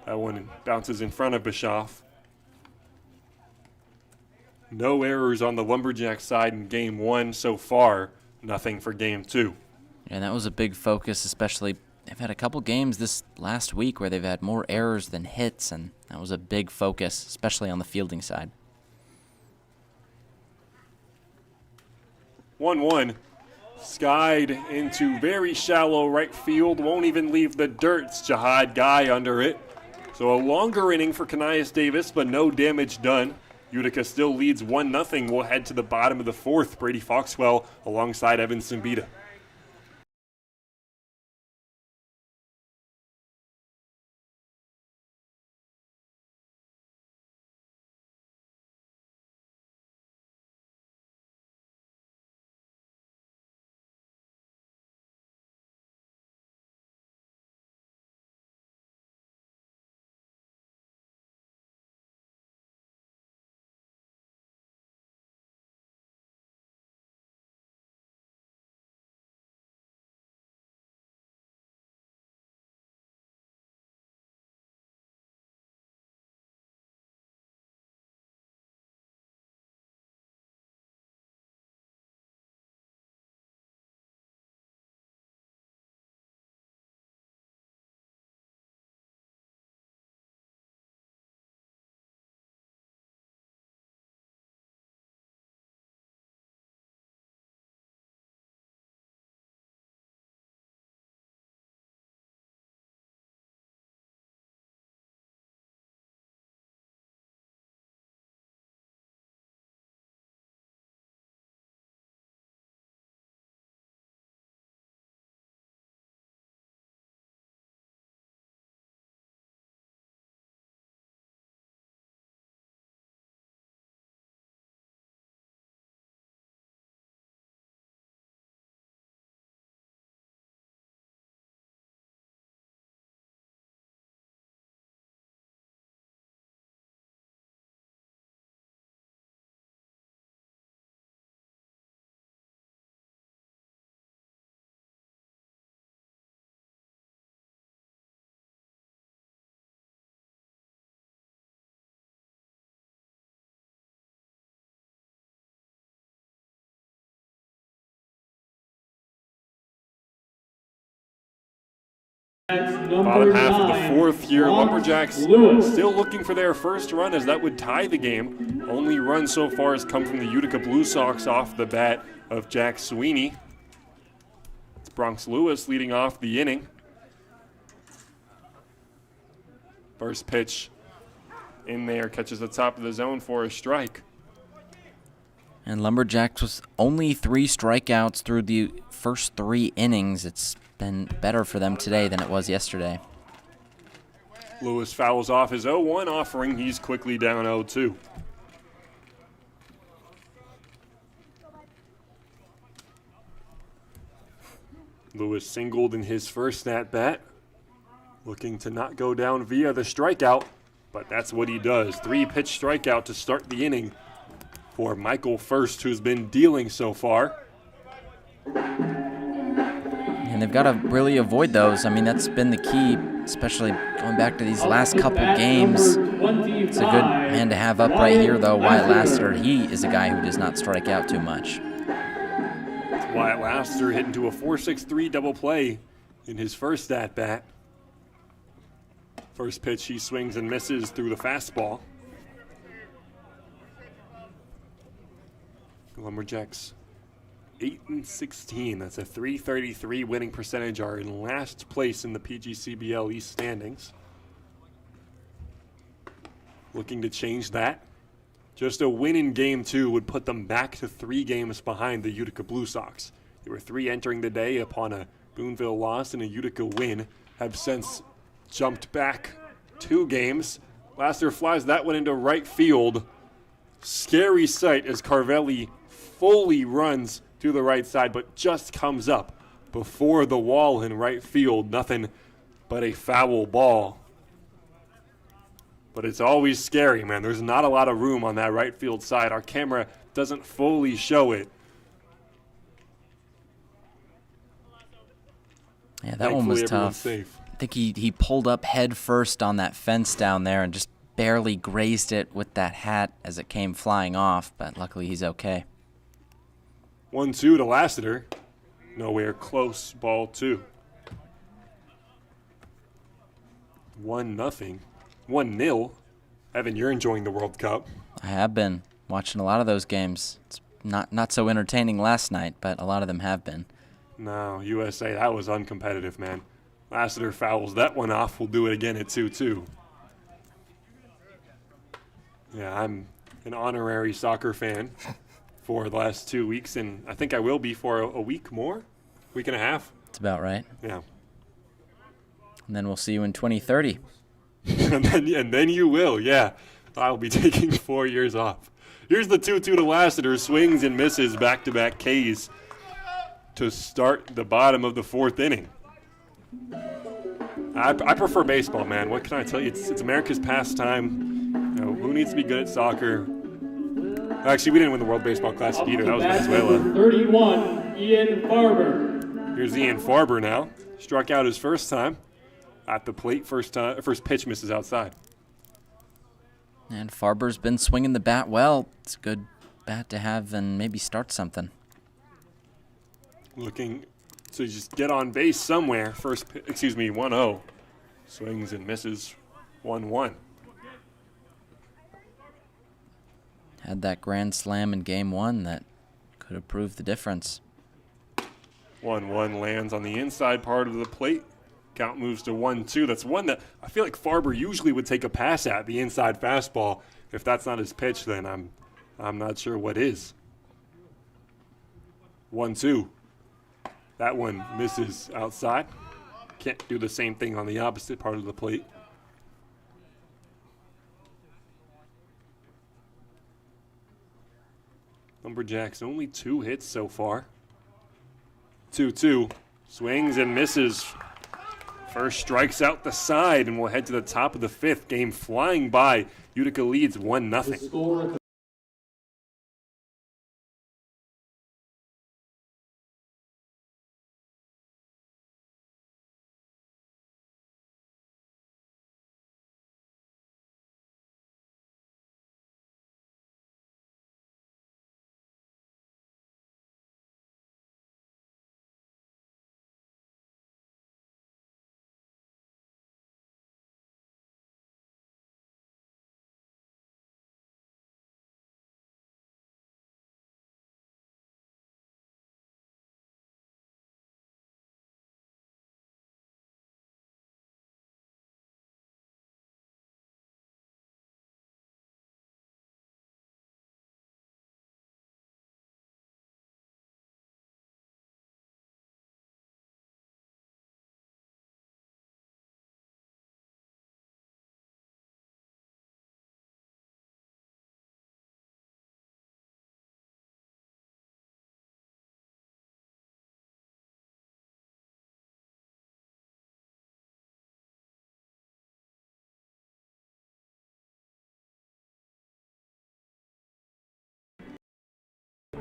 Speaker 1: That one bounces in front of Bischoff. No errors on the Lumberjacks side in game 1 so far. Nothing for game 2.
Speaker 2: And that was a big focus, especially they've had a couple games this last week where they've had more errors than hits, and that was a big focus, especially on the fielding side.
Speaker 1: 1-1. Skied into very shallow right field. Won't even leave the dirt. It's Jihad Guy under it. So a longer inning for Kanias Davis, but no damage done. Utica still leads 1-0. We'll head to the bottom of the 4th. Brady Foxwell alongside Evan Simbita. Bottom half of the fourth here, Lumberjacks
Speaker 3: Lewis.
Speaker 1: still looking for their first run, as that would tie the game. Only run so far has come from the Utica Blue Sox off the bat of Jack Sweeney. It's Bronx Lewis leading off the inning. First pitch in there, catches the top of the zone for a strike.
Speaker 2: And Lumberjacks was only 3 strikeouts through the first 3 innings. It's been better for them today than it was yesterday.
Speaker 1: Lewis fouls off his 0-1 offering. He's quickly down 0-2. Lewis singled in his first at-bat, looking to not go down via the strikeout, but that's what he does. 3-pitch strikeout to start the inning for Michael First, who's been dealing so far.
Speaker 2: And they've got to really avoid those. I mean, that's been the key, especially going back to these last couple games. It's a good man to have up right here, though. Wyatt Lassiter, he is a guy who does not strike out too much.
Speaker 1: Wyatt Lassiter hit into a 4.63 double play in his first at-bat. First pitch, he swings and misses through the fastball. Lumberjacks 8-16. That's a .333 winning percentage. Are in last place in the PGCBL East standings. Looking to change that. Just a win in Game 2 would put them back to 3 games behind the Utica Blue Sox. They were 3 entering the day upon a Boonville loss and a Utica win. Have since jumped back 2 games. Lassiter flies that one into right field. Scary sight as Carvelli fully runs to the right side, but just comes up before the wall in right field. Nothing but a foul ball. But it's always scary, man. There's not a lot of room on that right field side. Our camera doesn't fully show it.
Speaker 2: Yeah, that one was tough.
Speaker 1: Safe.
Speaker 2: I think he pulled up head first on that fence down there and just barely grazed it with that hat as it came flying off, but luckily he's okay.
Speaker 1: 1-2 to Lassiter. Nowhere close, ball 2. 1-0. 1-0. Evan, you're enjoying the World Cup.
Speaker 2: I have been watching a lot of those games. It's not so entertaining last night, but a lot of them have been.
Speaker 1: No, USA, that was uncompetitive, man. Lassiter fouls that one off. We'll do it again at 2-2. Yeah, I'm an honorary soccer fan for the last 2 weeks, and I think I will be for a week more, week and a half.
Speaker 2: That's about right.
Speaker 1: Yeah.
Speaker 2: And then we'll see you in 2030.
Speaker 1: and then you will, yeah. I'll be taking 4 years off. Here's the 2-2 to Lassiter. Swings and misses back-to-back Ks to start the bottom of the 4th inning. I prefer baseball, man. What can I tell you? It's America's pastime. You know, who needs to be good at soccer? Actually, we didn't win the World Baseball Classic either. That was Venezuela.
Speaker 3: 31, Ian Farber.
Speaker 1: Here's Ian Farber now. Struck out his first time at the plate. First pitch misses outside.
Speaker 2: And Farber's been swinging the bat well. It's a good bat to have and maybe start something.
Speaker 1: Looking to just get on base somewhere. 1-0. Swings and misses. 1-1.
Speaker 2: Had that grand slam in Game 1 that could have proved the difference.
Speaker 1: 1-1 lands on the inside part of the plate. Count moves to 1-2. That's one that I feel like Farber usually would take a pass at, the inside fastball. If that's not his pitch, then I'm not sure what is. 1-2. That one misses outside. Can't do the same thing on the opposite part of the plate. Lumberjacks only 2 hits so far. 2-2. Swings and misses. First strikes out the side, and we'll head to the top of the 5th. Game flying by. Utica leads 1-0.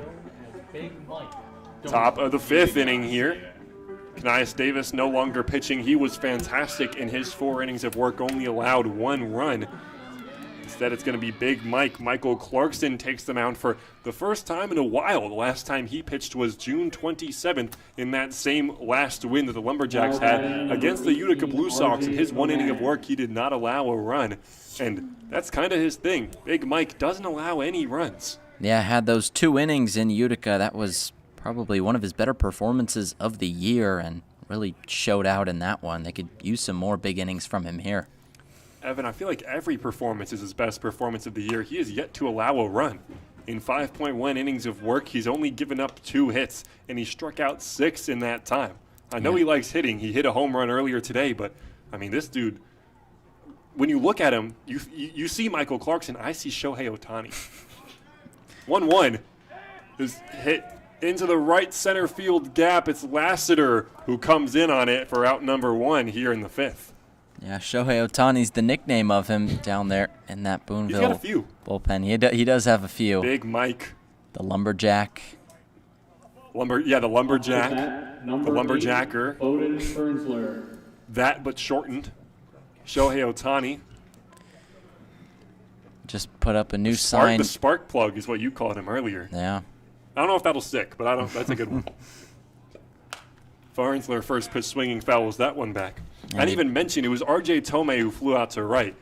Speaker 3: as Big Mike.
Speaker 1: Top of the fifth inning here. Kanias Davis no longer pitching. He was fantastic in his 4 innings of work, only allowed 1 run. Instead, it's going to be Big Mike. Michael Clarkson takes the mound for the first time in a while. The last time he pitched was June 27th in that same last win that the Lumberjacks had against the Utica Blue Sox. In his 1 inning of work, he did not allow a run. And that's kind of his thing. Big Mike doesn't allow any runs.
Speaker 2: Yeah, had those 2 innings in Utica. That was probably one of his better performances of the year and really showed out in that one. They could use some more big innings from him here.
Speaker 1: Evan, I feel like every performance is his best performance of the year. He has yet to allow a run. In 5.1 innings of work, he's only given up 2 hits, and he struck out 6 in that time. I know he likes hitting. He hit a home run earlier today, but, I mean, this dude, when you look at him, you see Michael Clarkson. I see Shohei Ohtani. 1-1 is hit into the right center field gap. It's Lassiter who comes in on it for out number 1 here in the 5th.
Speaker 2: Yeah, Shohei Ohtani's the nickname of him down there in that Boonville
Speaker 1: He's got a few.
Speaker 2: bullpen. He does have a few.
Speaker 1: Big Mike.
Speaker 2: The Lumberjack.
Speaker 1: The Lumberjack. The
Speaker 3: Number
Speaker 1: Lumberjacker.
Speaker 3: 8, Bowden Fernsler.
Speaker 1: That but shortened. Shohei Ohtani.
Speaker 2: Just put up a new
Speaker 1: The
Speaker 2: sign.
Speaker 1: spark plug is what you called him earlier.
Speaker 2: Yeah.
Speaker 1: I don't know if that'll stick, but that's a good one. Farnsler first pitch swinging fouls that one back. I didn't even mention it was R.J. Tomei who flew out to right.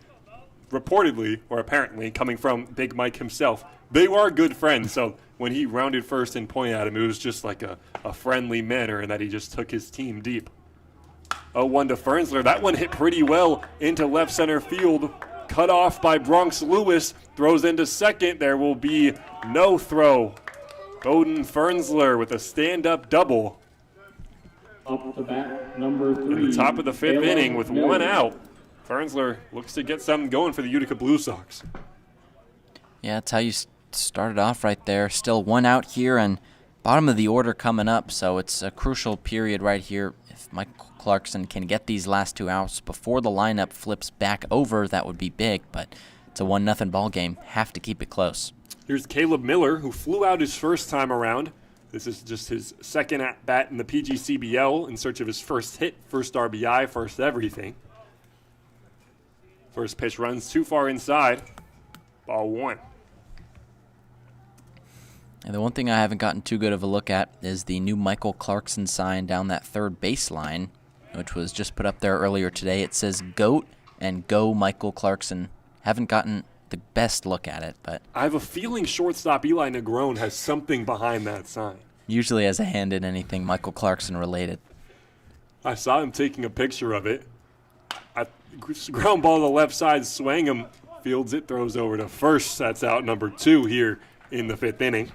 Speaker 1: Reportedly, or apparently, coming from Big Mike himself, they were good friends. So when he rounded first and pointed at him, it was just like a friendly manner and that he just took his team deep. 0-1 to Fernsler. That one hit pretty well into left center field. Cut off by Bronx Lewis. Throws into second. There will be no throw. Bowden Fernsler with a stand-up double.
Speaker 3: Up to bat, number 3.
Speaker 1: At the top of the 5th inning with 1 out. Fernsler looks to get something going for the Utica Blue Sox.
Speaker 2: Yeah, that's how you started off right there. Still 1 out here and bottom of the order coming up, so it's a crucial period right here. If Michael Clarkson can get these last 2 outs before the lineup flips back over, that would be big, but it's a 1-0 ball game. Have to keep it close.
Speaker 1: Here's Caleb Miller, who flew out his first time around. This is just his second at-bat in the PGCBL in search of his first hit, first RBI, first everything. First pitch runs too far inside. Ball 1.
Speaker 2: And the one thing I haven't gotten too good of a look at is the new Michael Clarkson sign down that third baseline, which was just put up there earlier today. It says GOAT and Go Michael Clarkson. Haven't gotten the best look at it, but
Speaker 1: I have a feeling shortstop Eli Negron has something behind that sign.
Speaker 2: usually has a hand in anything Michael Clarkson related.
Speaker 1: I saw him taking a picture of it. Ground ball to the left side, swang him, fields it, throws over to first. That's out number 2 here in the 5th inning.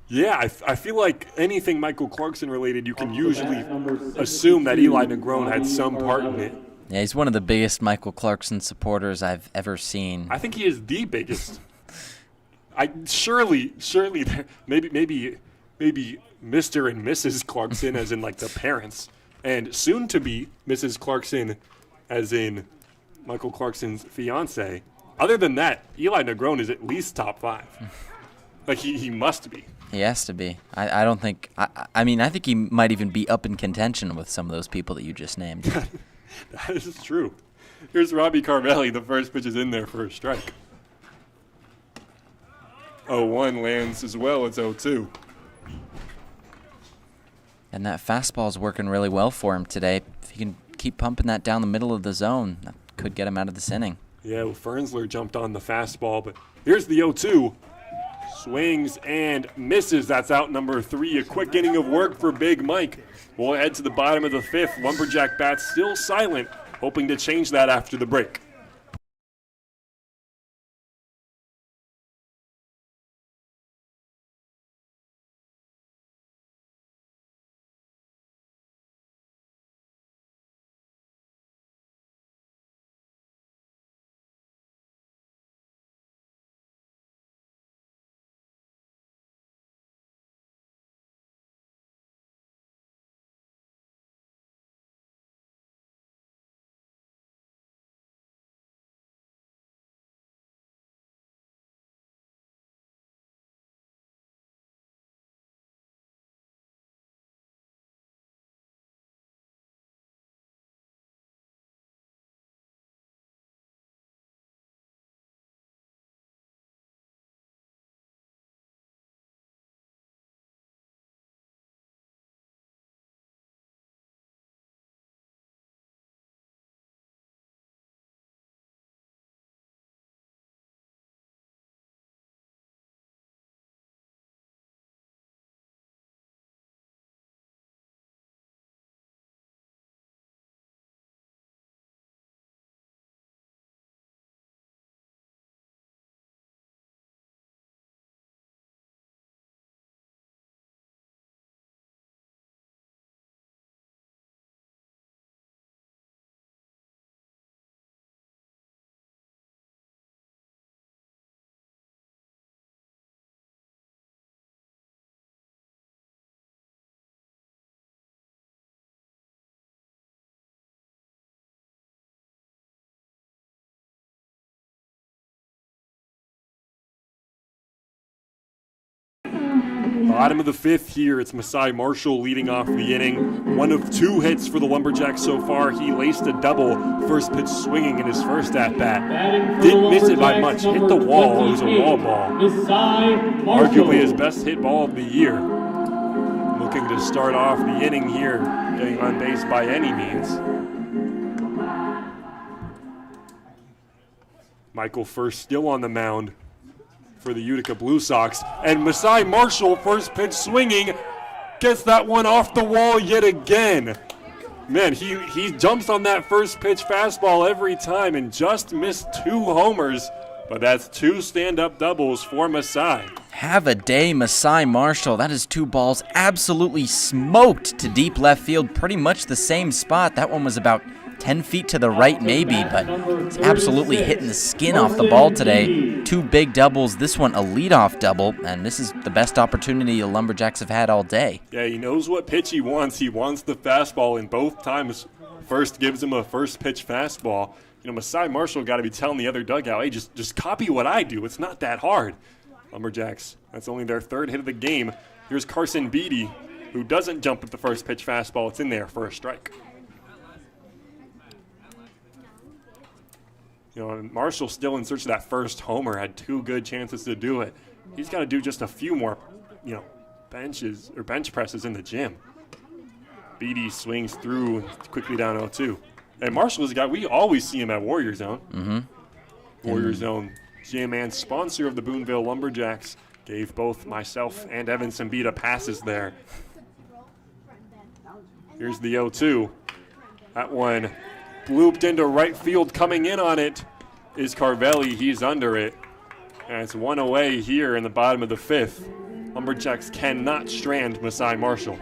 Speaker 1: Yeah, I feel like anything Michael Clarkson related, you can usually assume that Eli Negron had some part in it.
Speaker 2: Yeah, he's one of the biggest Michael Clarkson supporters I've ever seen.
Speaker 1: I think he is the biggest. Surely, maybe Mr. and Mrs. Clarkson, as in like the parents, and soon to be Mrs. Clarkson, as in Michael Clarkson's fiance. Other than that, Eli Negron is at least top 5. Like he must be.
Speaker 2: He has to be. I don't think. I mean, I think he might even be up in contention with some of those people that you just named.
Speaker 1: That is true. Here's Robbie Carvelli. The first pitch is in there for a strike. 0-1 lands as well. It's 0-2.
Speaker 2: And that fastball's working really well for him today. If he can keep pumping that down the middle of the zone, that could get him out of this inning.
Speaker 1: Yeah, well, Fernsler jumped on the fastball, but here's the 0-2. Swings and misses. That's out number 3. A quick inning of work for Big Mike. We'll head to the bottom of the 5th. Lumberjack bats still silent, hoping to change that after the break. Bottom of the 5th here, it's Masai Marshall leading off the inning. 1 of 2 hits for the Lumberjacks so far. He laced a double, first pitch swinging in his first at-bat. Didn't miss it by much, hit the wall, it was a wall ball. Arguably his best hit ball of the year. Looking to start off the inning here, getting on base by any means. Michael First still on the mound for the Utica Blue Sox. And Masai Marshall, first pitch swinging, gets that one off the wall yet again. Man, he jumps on that first pitch fastball every time and just missed 2 homers. But that's 2 stand-up doubles for Masai.
Speaker 2: Have a day, Masai Marshall. That is 2 balls absolutely smoked to deep left field. Pretty much the same spot. That one was about 10 feet to the right maybe, but it's absolutely hitting the skin off the ball today. 2 big doubles, this one a leadoff double, and this is the best opportunity the Lumberjacks have had all day.
Speaker 1: Yeah, he knows what pitch he wants. He wants the fastball, and both times First gives him a first pitch fastball. You know, Masai Marshall got to be telling the other dugout, hey, just copy what I do. It's not that hard. Lumberjacks, that's only their 3rd hit of the game. Here's Carson Beatty, who doesn't jump at the first pitch fastball. It's in there for a strike. You know, and Marshall still in search of that first homer, had 2 good chances to do it. He's got to do just a few more, you know, bench presses in the gym. Beatty swings through quickly down 0-2. And Marshall is a guy, we always see him at Warrior Zone. Warrior Zone, J-Man, sponsor of the Boonville Lumberjacks, gave both myself and Evan Sambita passes there. Here's the 0-2. That one blooped into right field. Coming in on it is Carvelli. He's under it. And it's 1 away here in the bottom of the 5th. Lumberjacks cannot strand Masai Marshall.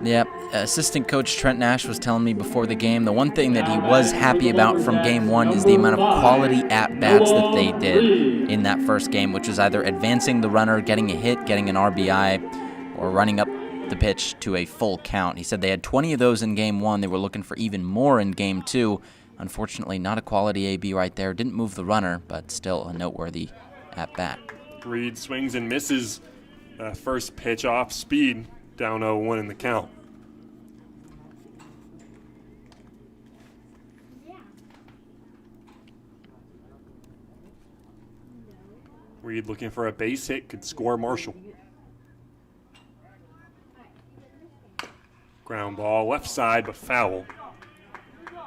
Speaker 2: Yep, assistant coach Trent Nash was telling me before the game, the one thing that he was happy about from game 1 is the amount of quality at-bats that they did in that first game, which was either advancing the runner, getting a hit, getting an RBI, or running up the pitch to a full count. He said they had 20 of those in game 1. They were looking for even more in game 2. Unfortunately, not a quality AB right there. Didn't move the runner, but still a noteworthy at-bat.
Speaker 1: Reed swings and misses. First pitch off speed, down 0-1 in the count. Reed looking for a base hit, could score Marshall. Ground ball, left side, but foul.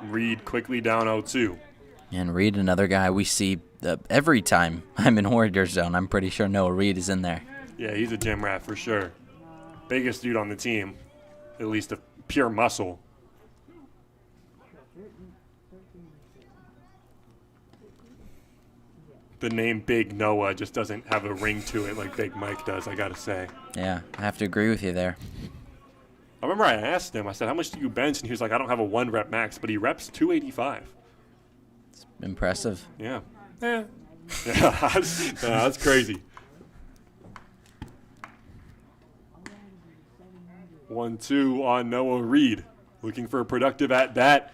Speaker 1: Reed quickly down 0-2.
Speaker 2: And Reed, another guy we see every time I'm in Warrior Zone. I'm pretty sure Noah Reed is in there.
Speaker 1: Yeah, he's a gym rat for sure. Biggest dude on the team, at least a pure muscle. The name Big Noah just doesn't have a ring to it like Big Mike does, I gotta say.
Speaker 2: Yeah, I have to agree with you there.
Speaker 1: I remember I asked him, I said, how much do you bench? And he was like, I don't have a 1 rep max, but he reps 285.
Speaker 2: It's impressive.
Speaker 1: Yeah. Yeah, that's crazy. 1-2 on Noah Reed. Looking for a productive at-bat.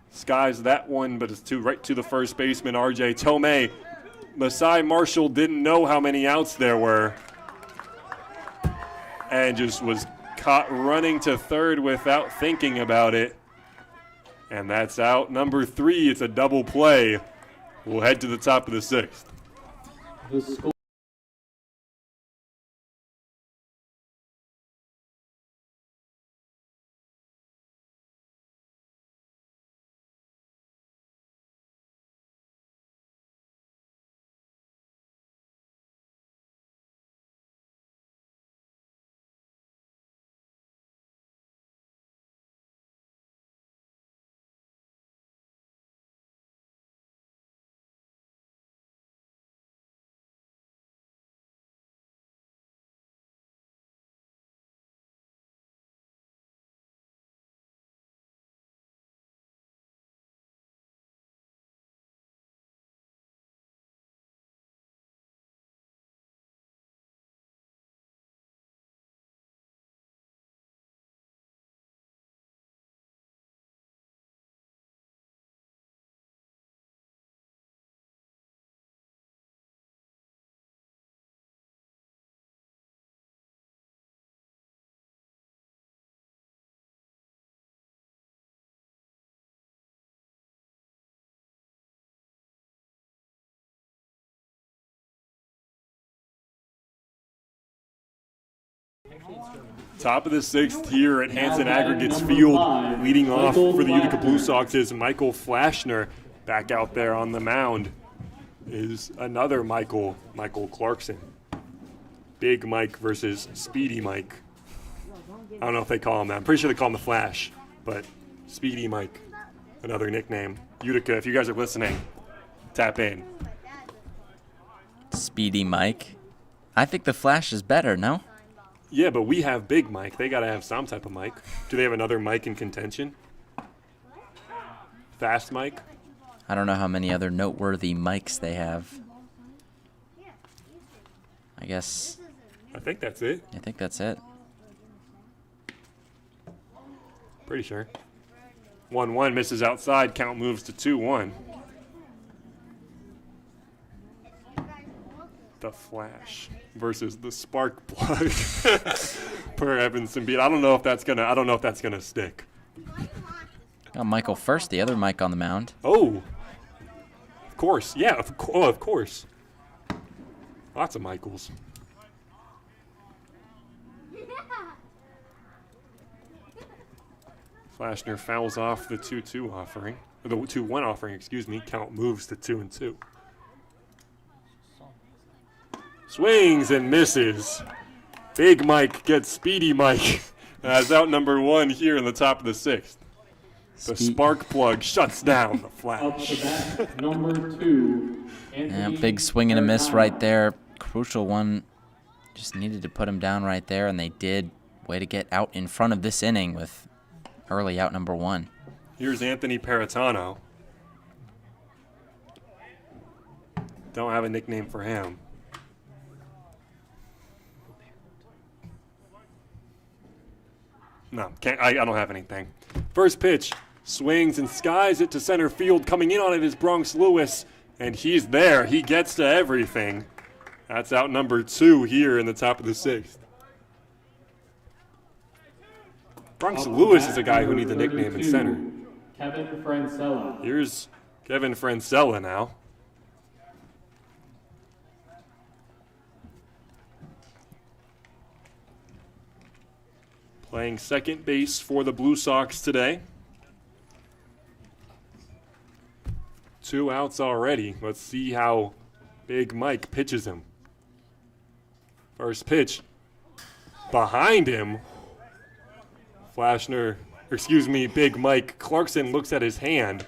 Speaker 1: Skies that one, but it's right to the first baseman, R.J. Tomei. Masai Marshall didn't know how many outs there were and just was caught running to third without thinking about it. And that's out number 3. It's a double play. We'll head to the top of the 6th. Top of the 6th here at Hanson
Speaker 3: batting
Speaker 1: Aggregates
Speaker 3: number
Speaker 1: Field.
Speaker 3: 5,
Speaker 1: Leading off
Speaker 3: Michael
Speaker 1: for the Utica Blue
Speaker 3: Flashner.
Speaker 1: Sox is Michael Flashner. Back out there on the mound is another Michael Clarkson. Big Mike versus Speedy Mike. I don't know if they call him that. I'm pretty sure they call him the Flash, but Speedy Mike, another nickname. Utica, if you guys are listening, tap in.
Speaker 2: Speedy Mike. I think the Flash is better, no?
Speaker 1: Yeah, but we have Big Mike. They got to have some type of Mike. Do they have another Mike in contention? Fast Mike?
Speaker 2: I don't know how many other noteworthy mics they have. I guess.
Speaker 1: I think that's it.
Speaker 2: I think that's it.
Speaker 1: Pretty sure. 1-1 misses outside. Count moves to 2-1. The Flash versus the Spark Plug per Evanson Beat. I don't know if that's gonna stick.
Speaker 2: Got Michael first, the other Mike on the mound.
Speaker 1: Oh, of course. Yeah, of course. Lots of Michaels. Flashner fouls off the 2-2 offering, or the 2-1 offering, excuse me. Count moves to 2-2. Swings and misses. Big Mike gets Speedy Mike. That's out number 1 here in the top of the 6th. The Spark Plug shuts down the
Speaker 3: Up
Speaker 1: Flash.
Speaker 3: to bat, number 2,
Speaker 2: Yeah,
Speaker 3: Anthony
Speaker 2: big swing and a miss right
Speaker 3: Pertano.
Speaker 2: there. Crucial one. Just needed to put him down right there, and they did. Way to get out in front of this inning with early out number 1.
Speaker 1: Here's Anthony Peritano. Don't have a nickname for him. No, can't. I don't have anything. First pitch, swings and skies it to center field. Coming in on it is Bronx Lewis, and he's there. He gets to everything. That's out number 2 here in the top of the 6th. Bronx
Speaker 3: Up to
Speaker 1: Lewis
Speaker 3: bat,
Speaker 1: is a guy who
Speaker 3: number
Speaker 1: needs a nickname in
Speaker 3: 32,
Speaker 1: center.
Speaker 3: Kevin Francella.
Speaker 1: Here's Kevin Francella now. Playing second base for the Blue Sox today. 2 outs already. Let's see how Big Mike pitches him. First pitch. Behind him. Big Mike Clarkson looks at his hand.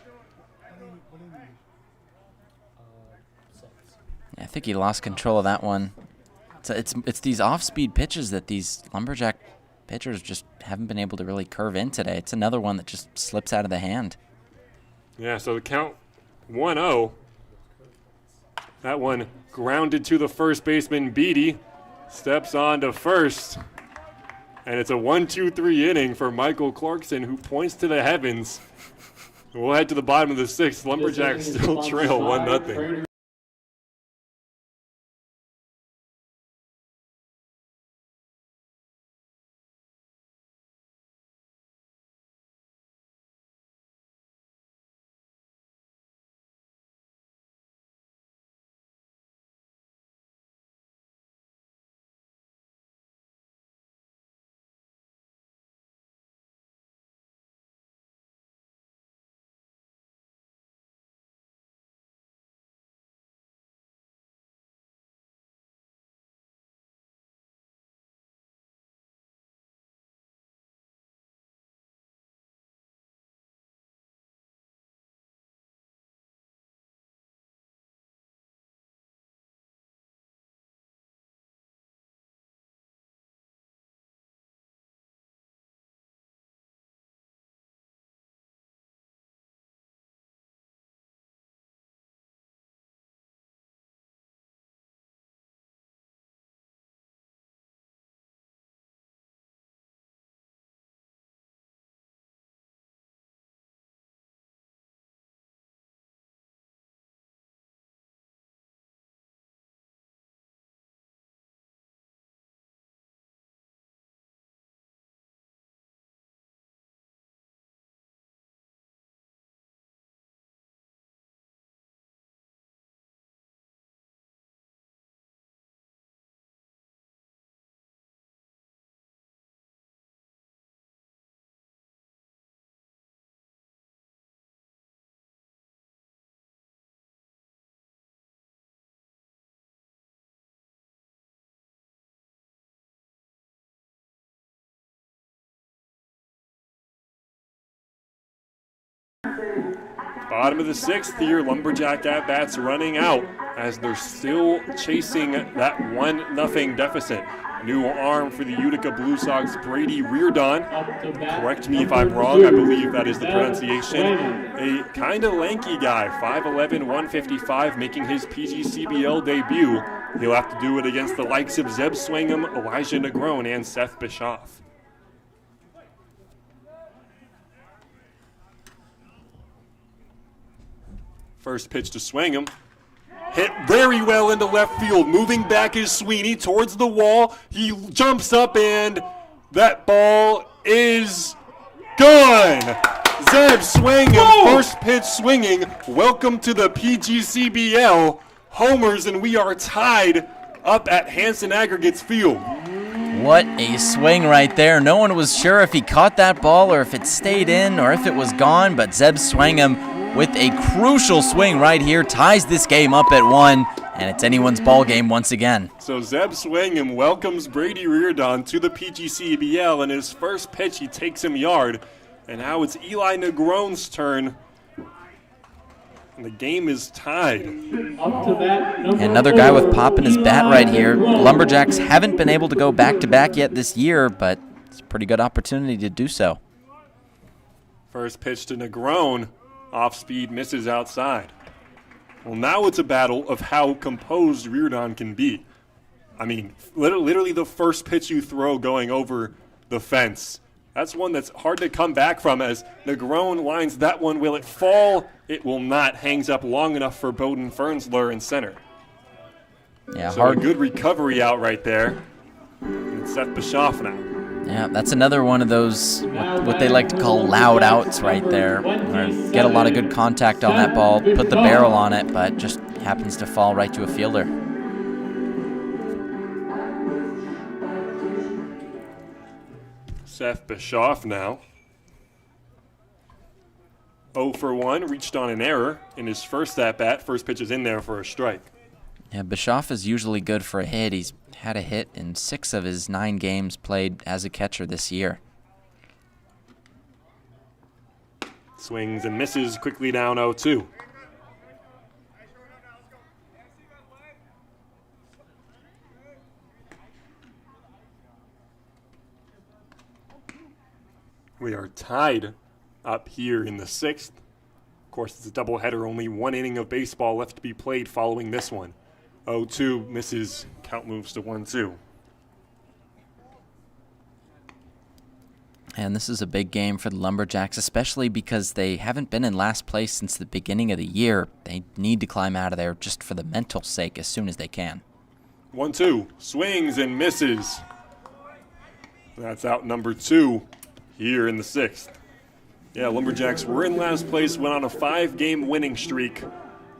Speaker 2: I think he lost control of that one. It's these off-speed pitches that these Lumberjack pitchers just haven't been able to really curve in today. It's another one that just slips out of the hand.
Speaker 1: Yeah, so the count 1-0. That one grounded to the first baseman. Beatty steps on to first. And it's a 1-2-3 inning for Michael Clarkson, who points to the heavens. We'll head to the bottom of the 6th. Lumberjacks still trail 1-0. Bottom of the 6th here, Lumberjack at-bats running out as they're still chasing that 1-0 deficit. New arm for the Utica Blue Sox, Brady Reardon. Correct me if I'm wrong, I believe that is the pronunciation. A kind of lanky guy, 5'11", 155, making his PGCBL debut. He'll have to do it against the likes of Zeb Swingham, Elijah Negron, and Seth Bischoff. First pitch to Swingham. Hit very well into left field. Moving back is Sweeney towards the wall. He jumps up and that ball is gone. Zeb Swingham, first pitch swinging. Welcome to the PGCBL. Homers, and we are tied up at Hanson Aggregates Field.
Speaker 2: What a swing right there. No one was sure if he caught that ball or if it stayed in or if it was gone, but Zeb Swingham with a crucial swing right here ties this game up at 1, and it's anyone's ball game once again.
Speaker 1: So Zeb Swingham welcomes Brady Reardon to the PGCBL, and his first pitch he takes him yard, and now it's Eli Negron's turn, and the game is tied.
Speaker 2: Another guy with pop in his bat right here. Lumberjacks haven't been able to go back-to-back yet this year, but it's a pretty good opportunity to do so.
Speaker 1: First pitch to Negron. Off speed, misses outside. Well, now it's a battle of how composed Reardon can be. I mean, literally the first pitch you throw going over the fence. That's one that's hard to come back from as Negron lines that one. Will it fall? It will not. Hangs up long enough for Bowden Fernsler in center.
Speaker 2: Yeah,
Speaker 1: so
Speaker 2: hard.
Speaker 1: A good recovery out right there. And it's Seth Bischoff now.
Speaker 2: Yeah, that's another one of those, what they like to call loud outs right there. Or get a lot of good contact on that ball, put the barrel on it, but just happens to fall right to a fielder.
Speaker 1: Seth Bischoff now. 0 for 1, reached on an error in his first at-bat. First pitch is in there for a strike.
Speaker 2: Yeah, Bischoff is usually good for a hit. He's had a hit in 6 of his 9 games played as a catcher this year.
Speaker 1: Swings and misses, quickly down 0-2. We are tied up here in the 6th. Of course, it's a doubleheader, only 1 inning of baseball left to be played following this one. 0-2 misses, count moves to 1-2.
Speaker 2: And this is a big game for the Lumberjacks, especially because they haven't been in last place since the beginning of the year. They need to climb out of there just for the mental sake as soon as they can.
Speaker 1: 1-2, swings and misses. That's out number 2 here in the 6th. Yeah, Lumberjacks were in last place, went on a 5-game winning streak,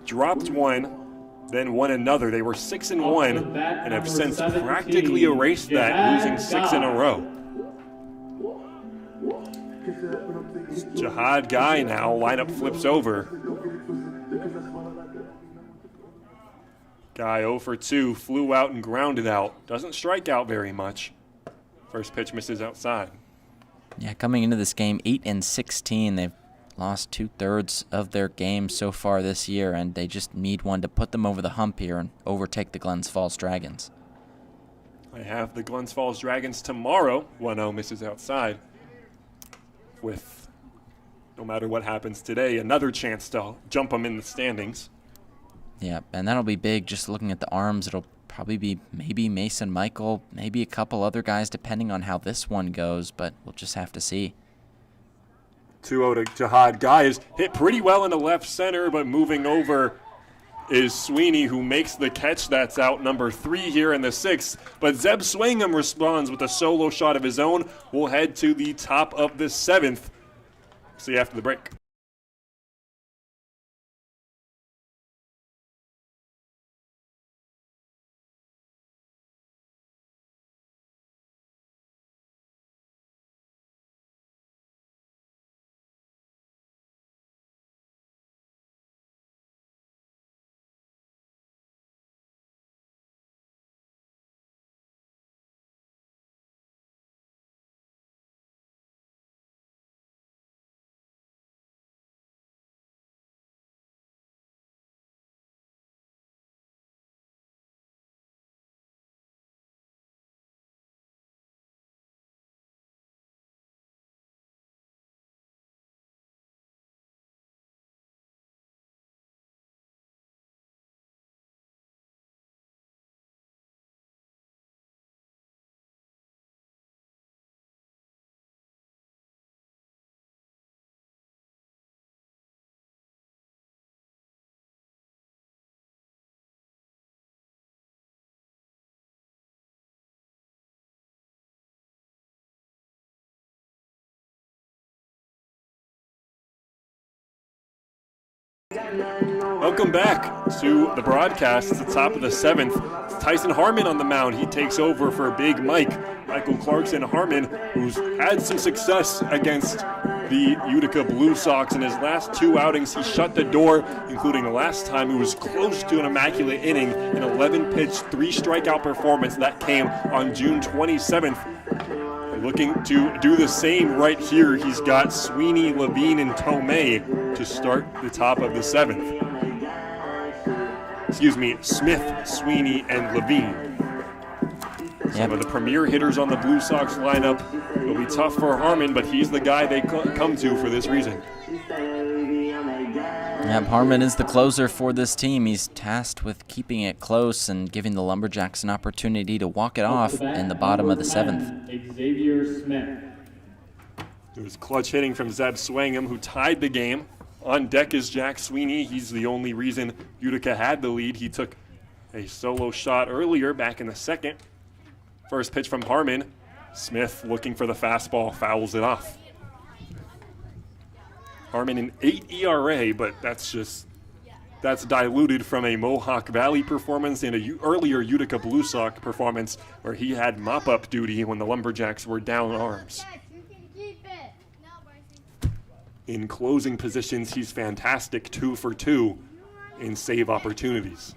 Speaker 1: dropped one, then won another. They were 6-1 and have since practically erased that, losing 6 in a row. Jihad Guy now, lineup flips over. Guy 0 for 2, flew out and grounded out. Doesn't strike out very much. First pitch misses outside.
Speaker 2: Yeah, coming into this game, 8-16. They've lost 2/3 of their games so far this year, and they just need one to put them over the hump here and overtake the Glens Falls Dragons.
Speaker 1: I have the Glens Falls Dragons tomorrow. 1-0 misses outside. With, no matter what happens today, another chance to jump them in the standings.
Speaker 2: Yeah, and that'll be big. Just looking at the arms, it'll probably be maybe Mason Michael, maybe a couple other guys, depending on how this one goes, but we'll just have to see.
Speaker 1: 2-0 to Jihad Guy is hit pretty well into left center, but moving over is Sweeney, who makes the catch. That's out number 3 here in the 6th. But Zeb Swingham responds with a solo shot of his own. We'll head to the top of the 7th. See you after the break. Welcome back to the broadcast. It's the top of the 7th. It's Tyson Harmon on the mound. He takes over for Big Michael Clarkson. Harmon, who's had some success against the Utica Blue Sox in his last 2 outings. He shut the door, including the last time he was close to an immaculate inning, an 11-pitch, 3-strikeout performance that came on June 27th. Looking to do the same right here. He's got Sweeney, Levine, and Tomei to start the top of the 7th. Excuse me, Smith, Sweeney, and Levine. Some of the premier hitters on the Blue Sox lineup. It'll be tough for Harmon, but he's the guy they come to for this reason.
Speaker 2: Yep, Harmon is the closer for this team. He's tasked with keeping it close and giving the Lumberjacks an opportunity to walk it off in the bottom of the 7th.
Speaker 3: Xavier Smith.
Speaker 1: It was clutch hitting from Zeb Swangham, who tied the game. On deck is Jack Sweeney. He's the only reason Utica had the lead. He took a solo shot earlier back in the 2nd. First pitch from Harmon. Smith looking for the fastball, fouls it off. Harmon an 8 ERA, but that's diluted from a Mohawk Valley performance and a earlier Utica Blue Sox performance where he had mop-up duty when the Lumberjacks were down arms. In closing positions, he's fantastic, 2 for 2 in save opportunities.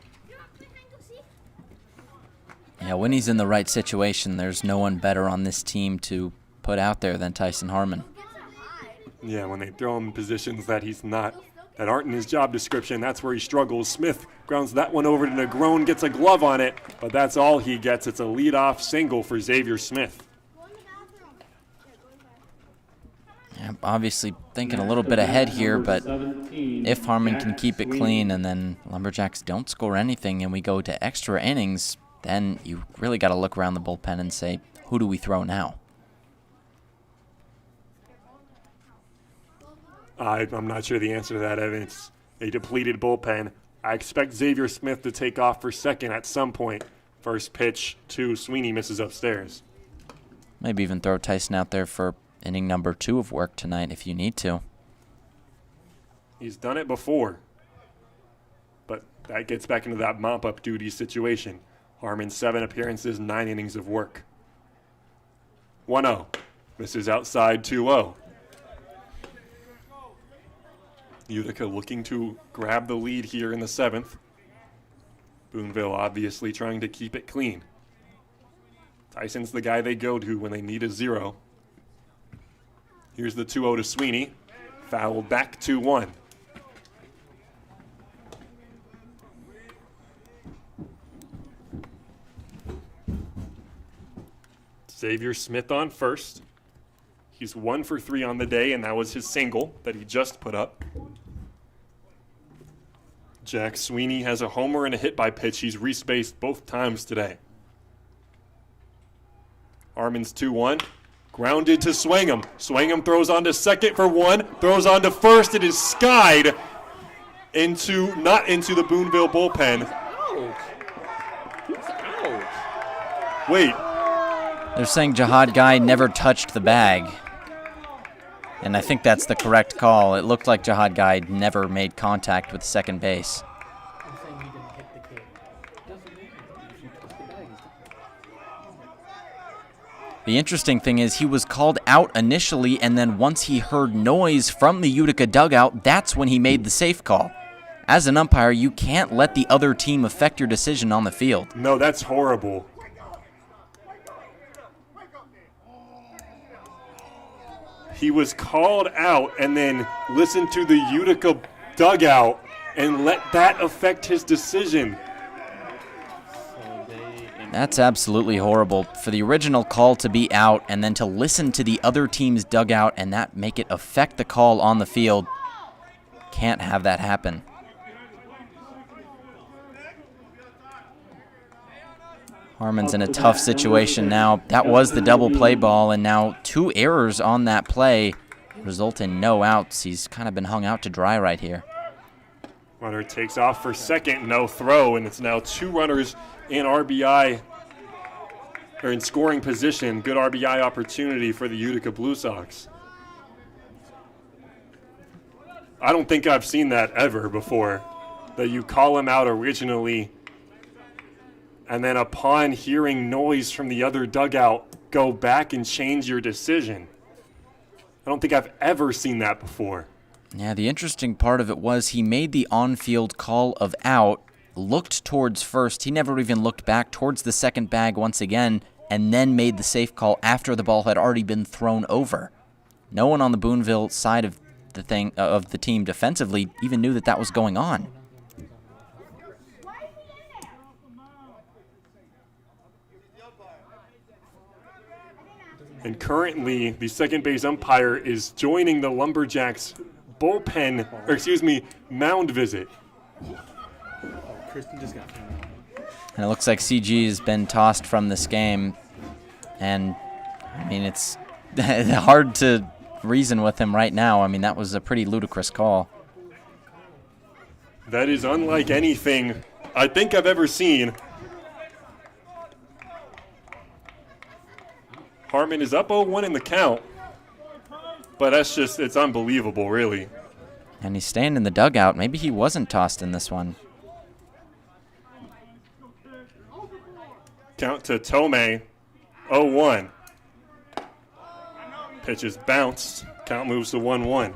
Speaker 2: Yeah, when he's in the right situation, there's no one better on this team to put out there than Tyson Harmon.
Speaker 1: Yeah, when they throw him in positions that aren't in his job description, that's where he struggles. Smith grounds that one over to Negron, gets a glove on it, but that's all he gets. It's a leadoff single for Xavier Smith.
Speaker 2: Yeah, obviously thinking a little bit ahead here, but if Harmon can keep it clean and then Lumberjacks don't score anything and we go to extra innings, then you really got to look around the bullpen and say, who do we throw now?
Speaker 1: I'm not sure the answer to that, Evan. It's a depleted bullpen. I expect Xavier Smith to take off for second at some point. First pitch to Sweeney misses upstairs.
Speaker 2: Maybe even throw Tyson out there for inning number 2 of work tonight if you need to.
Speaker 1: He's done it before. But that gets back into that mop-up duty situation. Harmon 7 appearances, 9 innings of work. 1-0. Misses outside 2-0. Utica looking to grab the lead here in the 7th. Boonville obviously trying to keep it clean. Tyson's the guy they go to when they need a 0. Here's the 2-0 to Sweeney. Foul back 2-1. Xavier Smith on first. He's 1 for 3 on the day, and that was his single that he just put up. Jack Sweeney has a homer and a hit by pitch. He's respaced both times today. Harmon's 2-1. Grounded to Swangham. Swangham throws on to second for 1. Throws on to first. It is skied not into the Boonville bullpen. Wait.
Speaker 2: They're saying Jihad Guy never touched the bag. And I think that's the correct call. It looked like Jihad Guy never made contact with second base.
Speaker 3: I'm saying he didn't hit the kid. Doesn't matter if you touch the bag.
Speaker 2: The interesting thing is he was called out initially, and then once he heard noise from the Utica dugout, that's when he made the safe call. As an umpire, you can't let the other team affect your decision on the field.
Speaker 1: No, that's horrible. He was called out and then listened to the Utica dugout and let that affect his decision.
Speaker 2: That's absolutely horrible. For the original call to be out and then to listen to the other team's dugout and that make it affect the call on the field, can't have that happen. Harmon's in a tough situation now. That was the double play ball, and now 2 errors on that play result in no outs. He's kind of been hung out to dry right here.
Speaker 1: Runner takes off for second, no throw, and it's now 2 runners in RBI, or in scoring position. Good RBI opportunity for the Utica Blue Sox. I don't think I've seen that ever before, that you call him out originally, and then upon hearing noise from the other dugout, go back and change your decision. I don't think I've ever seen that before.
Speaker 2: Yeah, the interesting part of it was he made the on-field call of out, looked towards first. He never even looked back towards the second bag once again, and then made the safe call after the ball had already been thrown over. No one on the Boonville side of the team defensively even knew that that was going on.
Speaker 1: And currently, the second base umpire is joining the Lumberjacks mound visit.
Speaker 2: And it looks like CG has been tossed from this game. And, I mean, it's hard to reason with him right now. I mean, that was a pretty ludicrous call.
Speaker 1: That is unlike anything I think I've ever seen. Harmon is up 0-1 in the count. But it's unbelievable, really.
Speaker 2: And he's staying in the dugout. Maybe he wasn't tossed in this one.
Speaker 1: Count to Tomei, 0-1. Pitch is bounced. Count moves to 1-1.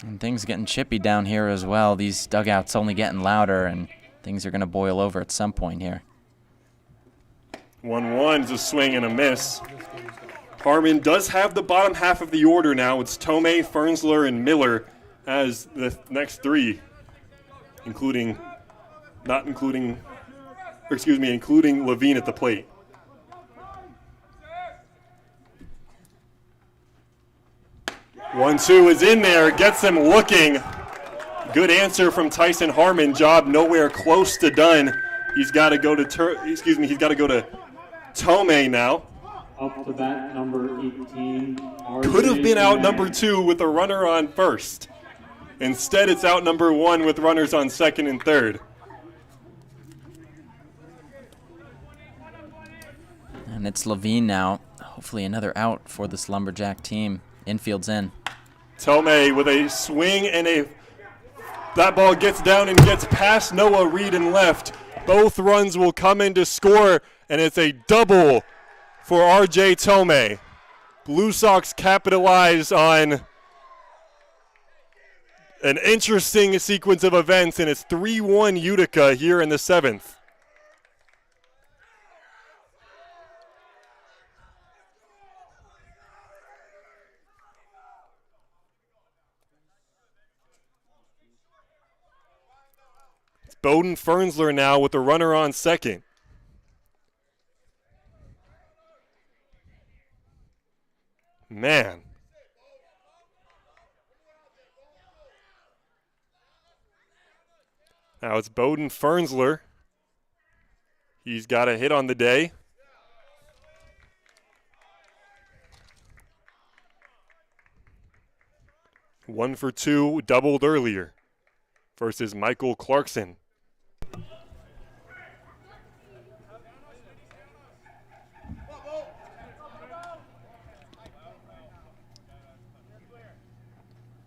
Speaker 2: And things getting chippy down here as well. These dugouts only getting louder, and things are going to boil over at some point here.
Speaker 1: 1-1 is a swing and a miss. Harmon does have the bottom half of the order now. It's Tomei, Fernsler, and Miller as the next three, including Levine at the plate. One-two is in there, gets him looking. Good answer from Tyson Harmon. Job nowhere close to done. He's got to go to Tomei now.
Speaker 3: Up to bat, number 18.
Speaker 1: Could have been out number 2 with a runner on first. Instead, it's out number 1 with runners on second and third.
Speaker 2: And it's Levine now. Hopefully another out for this Lumberjack team. Infield's in.
Speaker 1: Tomei with a swing and that ball gets down and gets past Noah Reed and left. Both runs will come in to score, and it's a double for R.J. Tomei. Blue Sox capitalize on an interesting sequence of events, and it's 3-1 Utica here in the 7th. It's Bowden Fernsler now with the runner on second. Man. Now it's Bowden Fernsler. He's got a hit on the day. One for two, doubled earlier versus Michael Clarkson.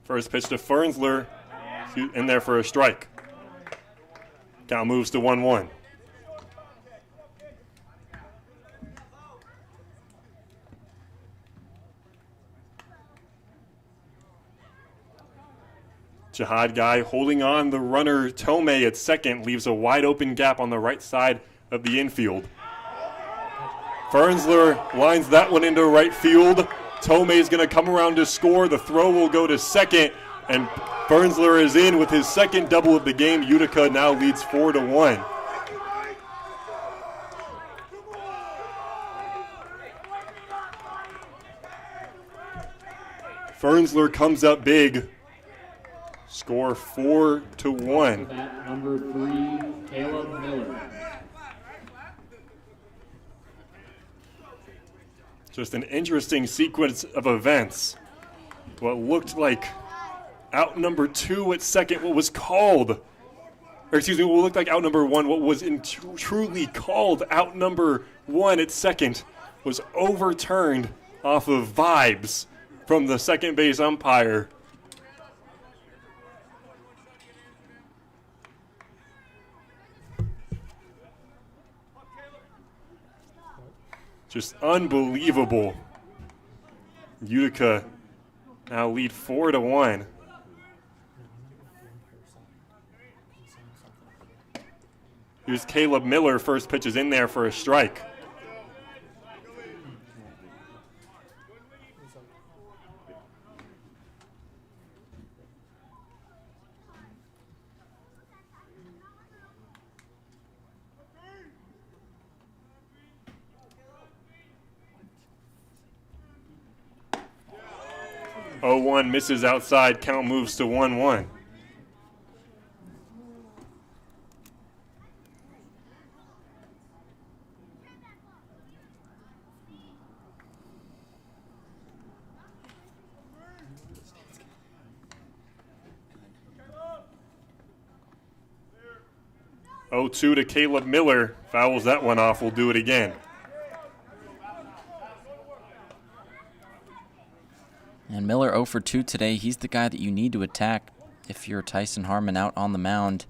Speaker 1: First pitch to Fernsler, in there for a strike. Count moves to 1-1. Jihad Guy holding on the runner Tomei at second, leaves a wide open gap on the right side of the infield. Fernsler lines that one into right field. Tomei is going to come around to score. The throw will go to second, and Fernsler is in with his second double of the game. Utica now leads 4-1. Fernsler comes up big. Score 4-1.
Speaker 3: Number 3, Caleb Miller.
Speaker 1: Just an interesting sequence of events. What looked like out number 2 at second, what was called or excuse me, what looked like out number one, what was truly called out number one at second, was overturned off of vibes from the second base umpire. Just unbelievable. Utica now lead 4-1. Here's Caleb Miller. First pitch is in there for a strike. Oh, 1 misses outside. Count moves to 1-1. Oh, 2 to Caleb Miller. Fouls that one off. We'll do it again.
Speaker 2: And Miller 0 for 2 today. He's the guy that you need to attack if you're Tyson Harmon out on the mound,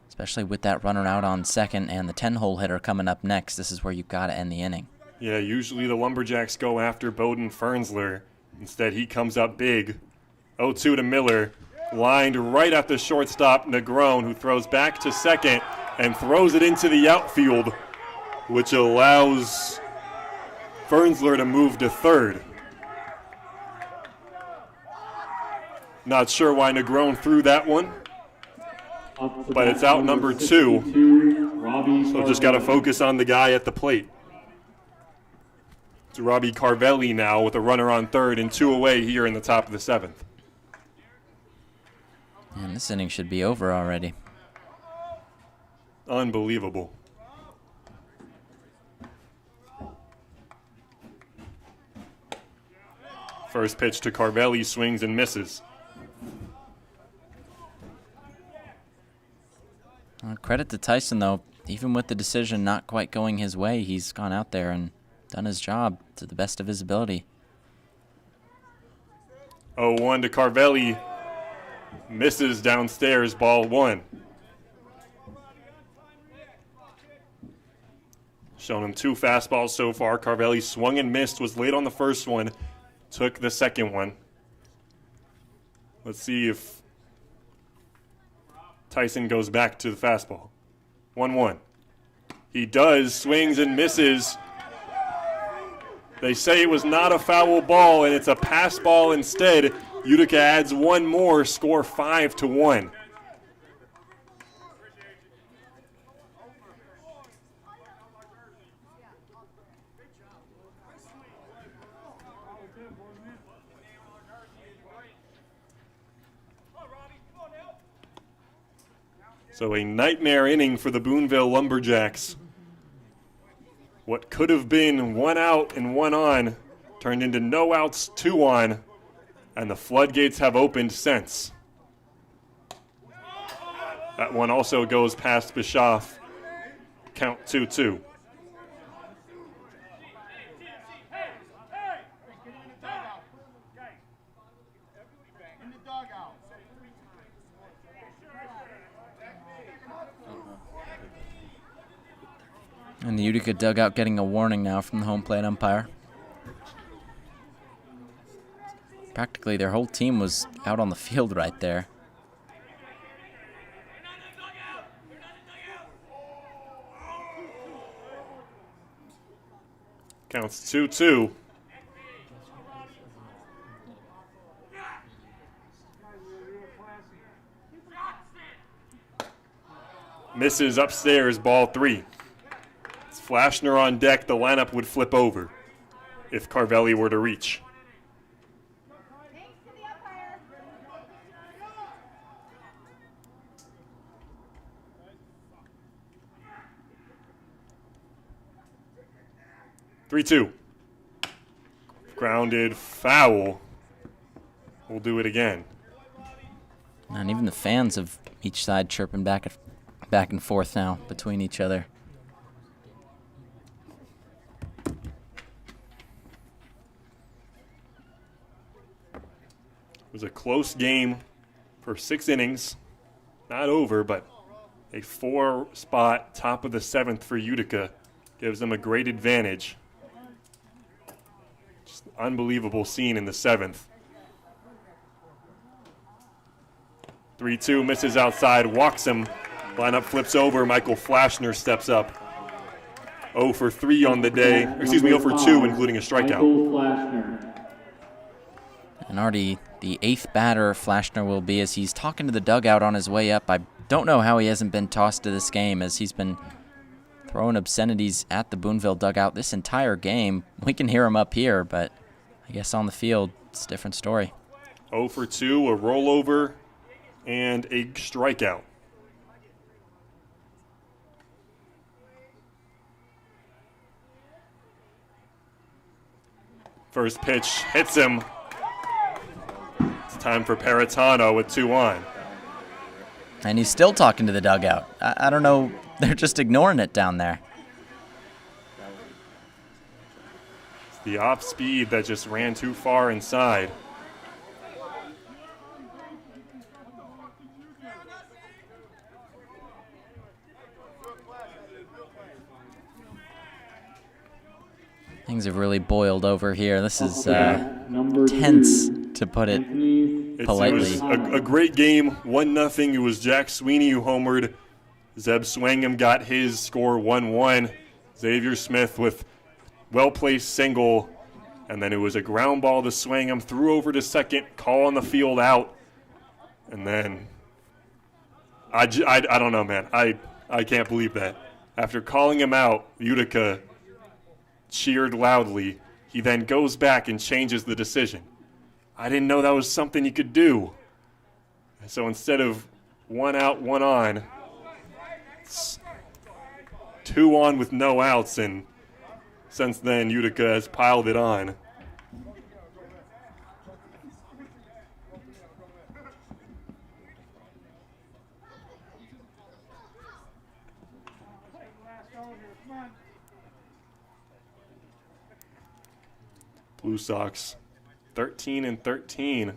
Speaker 2: especially with that runner out on second and the 10-hole hitter coming up next. This is where you've got to end the inning.
Speaker 1: Yeah, usually the Lumberjacks go after Bowden Fernsler. Instead, he comes up big. 0-2 to Miller. Lined right at the shortstop, Negron, who throws back to second and throws it into the outfield, which allows Fernsler to move to third. Not sure why Negron threw that one, but it's out number 2. So just got to focus on the guy at the plate. It's Robbie Carvelli now with a runner on third and 2 away here in the top of the 7th.
Speaker 2: And this inning should be over already.
Speaker 1: Unbelievable. First pitch to Carvelli, swings and misses.
Speaker 2: Credit to Tyson, though. Even with the decision not quite going his way, he's gone out there and done his job to the best of his ability.
Speaker 1: 0-1 to Carvelli. Misses downstairs, ball 1. Shown him 2 fastballs so far. Carvelli swung and missed, was late on the first one, took the second one. Let's see if Tyson goes back to the fastball. 1-1. He does, swings and misses. They say it was not a foul ball, and it's a pass ball instead. Utica adds 1 more, score 5-1. So a nightmare inning for the Boonville Lumberjacks. What could have been 1 out and 1 on turned into no outs, 2 on, and the floodgates have opened since. That one also goes past Bischoff. Count 2-2.
Speaker 2: And the Utica dugout getting a warning now from the home plate umpire. Practically their whole team was out on the field right there.
Speaker 1: Counts 2-2. Misses upstairs, ball 3. It's Flashner on deck. The lineup would flip over if Carvelli were to reach. Three-two. Grounded foul. We'll do it again.
Speaker 2: And even the fans have Each side chirping back and forth now between each other.
Speaker 1: It was a close game for 6 innings. Not over, but a 4-spot top of the 7th for Utica gives them a great advantage. Just unbelievable scene in the 7th. 3-2 misses outside, walks him. Lineup flips over. Michael Flashner steps up. 0 for 3 on the day. Excuse me, 0 for 2, including a strikeout.
Speaker 3: Michael Flashner.
Speaker 2: And already the 8th batter Flashner will be as he's talking to the dugout on his way up. I don't know how he hasn't been tossed to this game as he's been throwing obscenities at the Boonville dugout this entire game. We can hear him up here, but I guess on the field, it's a different story.
Speaker 1: 0 for 2, a rollover, and a strikeout. First pitch hits him. It's time for Paratano with 2 on.
Speaker 2: And he's still talking to the dugout. I don't know. They're just ignoring it down there.
Speaker 1: It's the off speed that just ran too far inside.
Speaker 2: Things have really boiled over here. This is
Speaker 3: Number
Speaker 2: tense,
Speaker 3: 2,
Speaker 2: to put it
Speaker 3: Anthony
Speaker 2: politely.
Speaker 1: It was a great game, 1-0. It was Jack Sweeney who homered. Zeb Swangham got his score 1-1. Xavier Smith with well-placed single. And then it was a ground ball to Swangham, threw over to second, call on the field out. And then, I don't know, man. I can't believe that. After calling him out, Utica cheered loudly. He then goes back and changes the decision. I didn't know that was something you could do. So instead of 1 out, 1 on, it's 2 on with no outs, and since then Utica has piled it on. Blue Sox 13-13.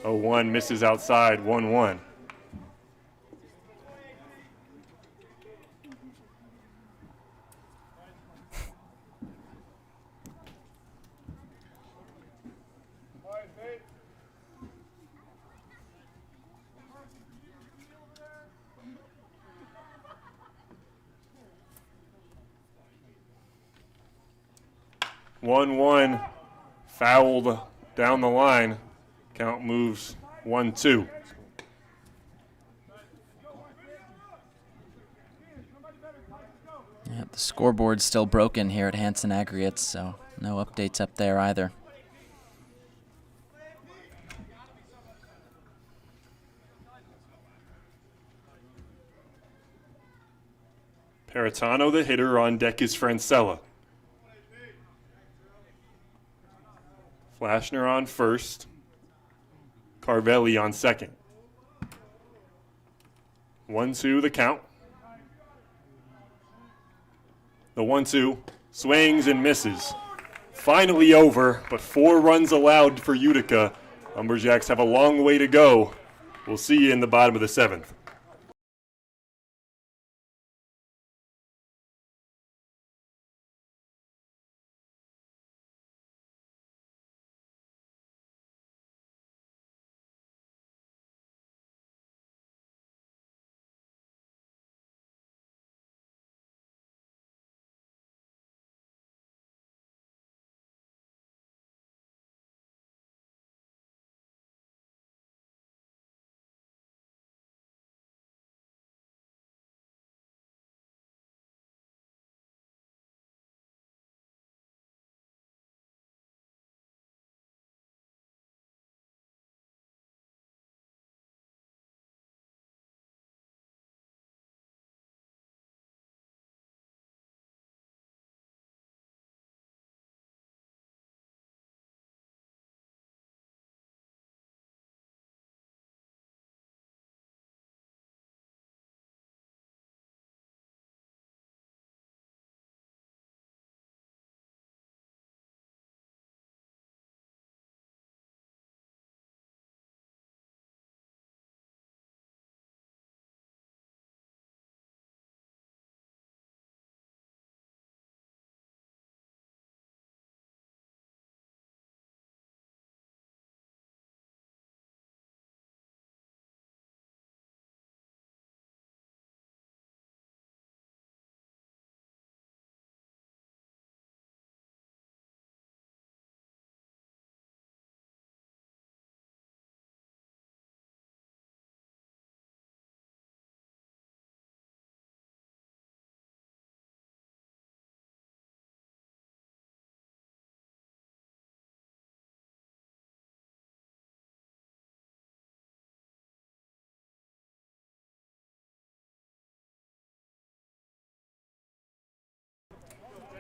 Speaker 1: 0-1 misses outside, 1-1. One fouled down the line. Count moves 1-2.
Speaker 2: Yeah, the scoreboard's still broken here at Hanson Aggregates, so no updates up there either.
Speaker 1: Paratano, the hitter, on deck is Francella. Flashner on first. Carvelli on second. 1-2 the count. The 1-2 swings and misses. Finally over, but 4 runs allowed for Utica. Lumberjacks have a long way to go. We'll see you in the bottom of the 7th.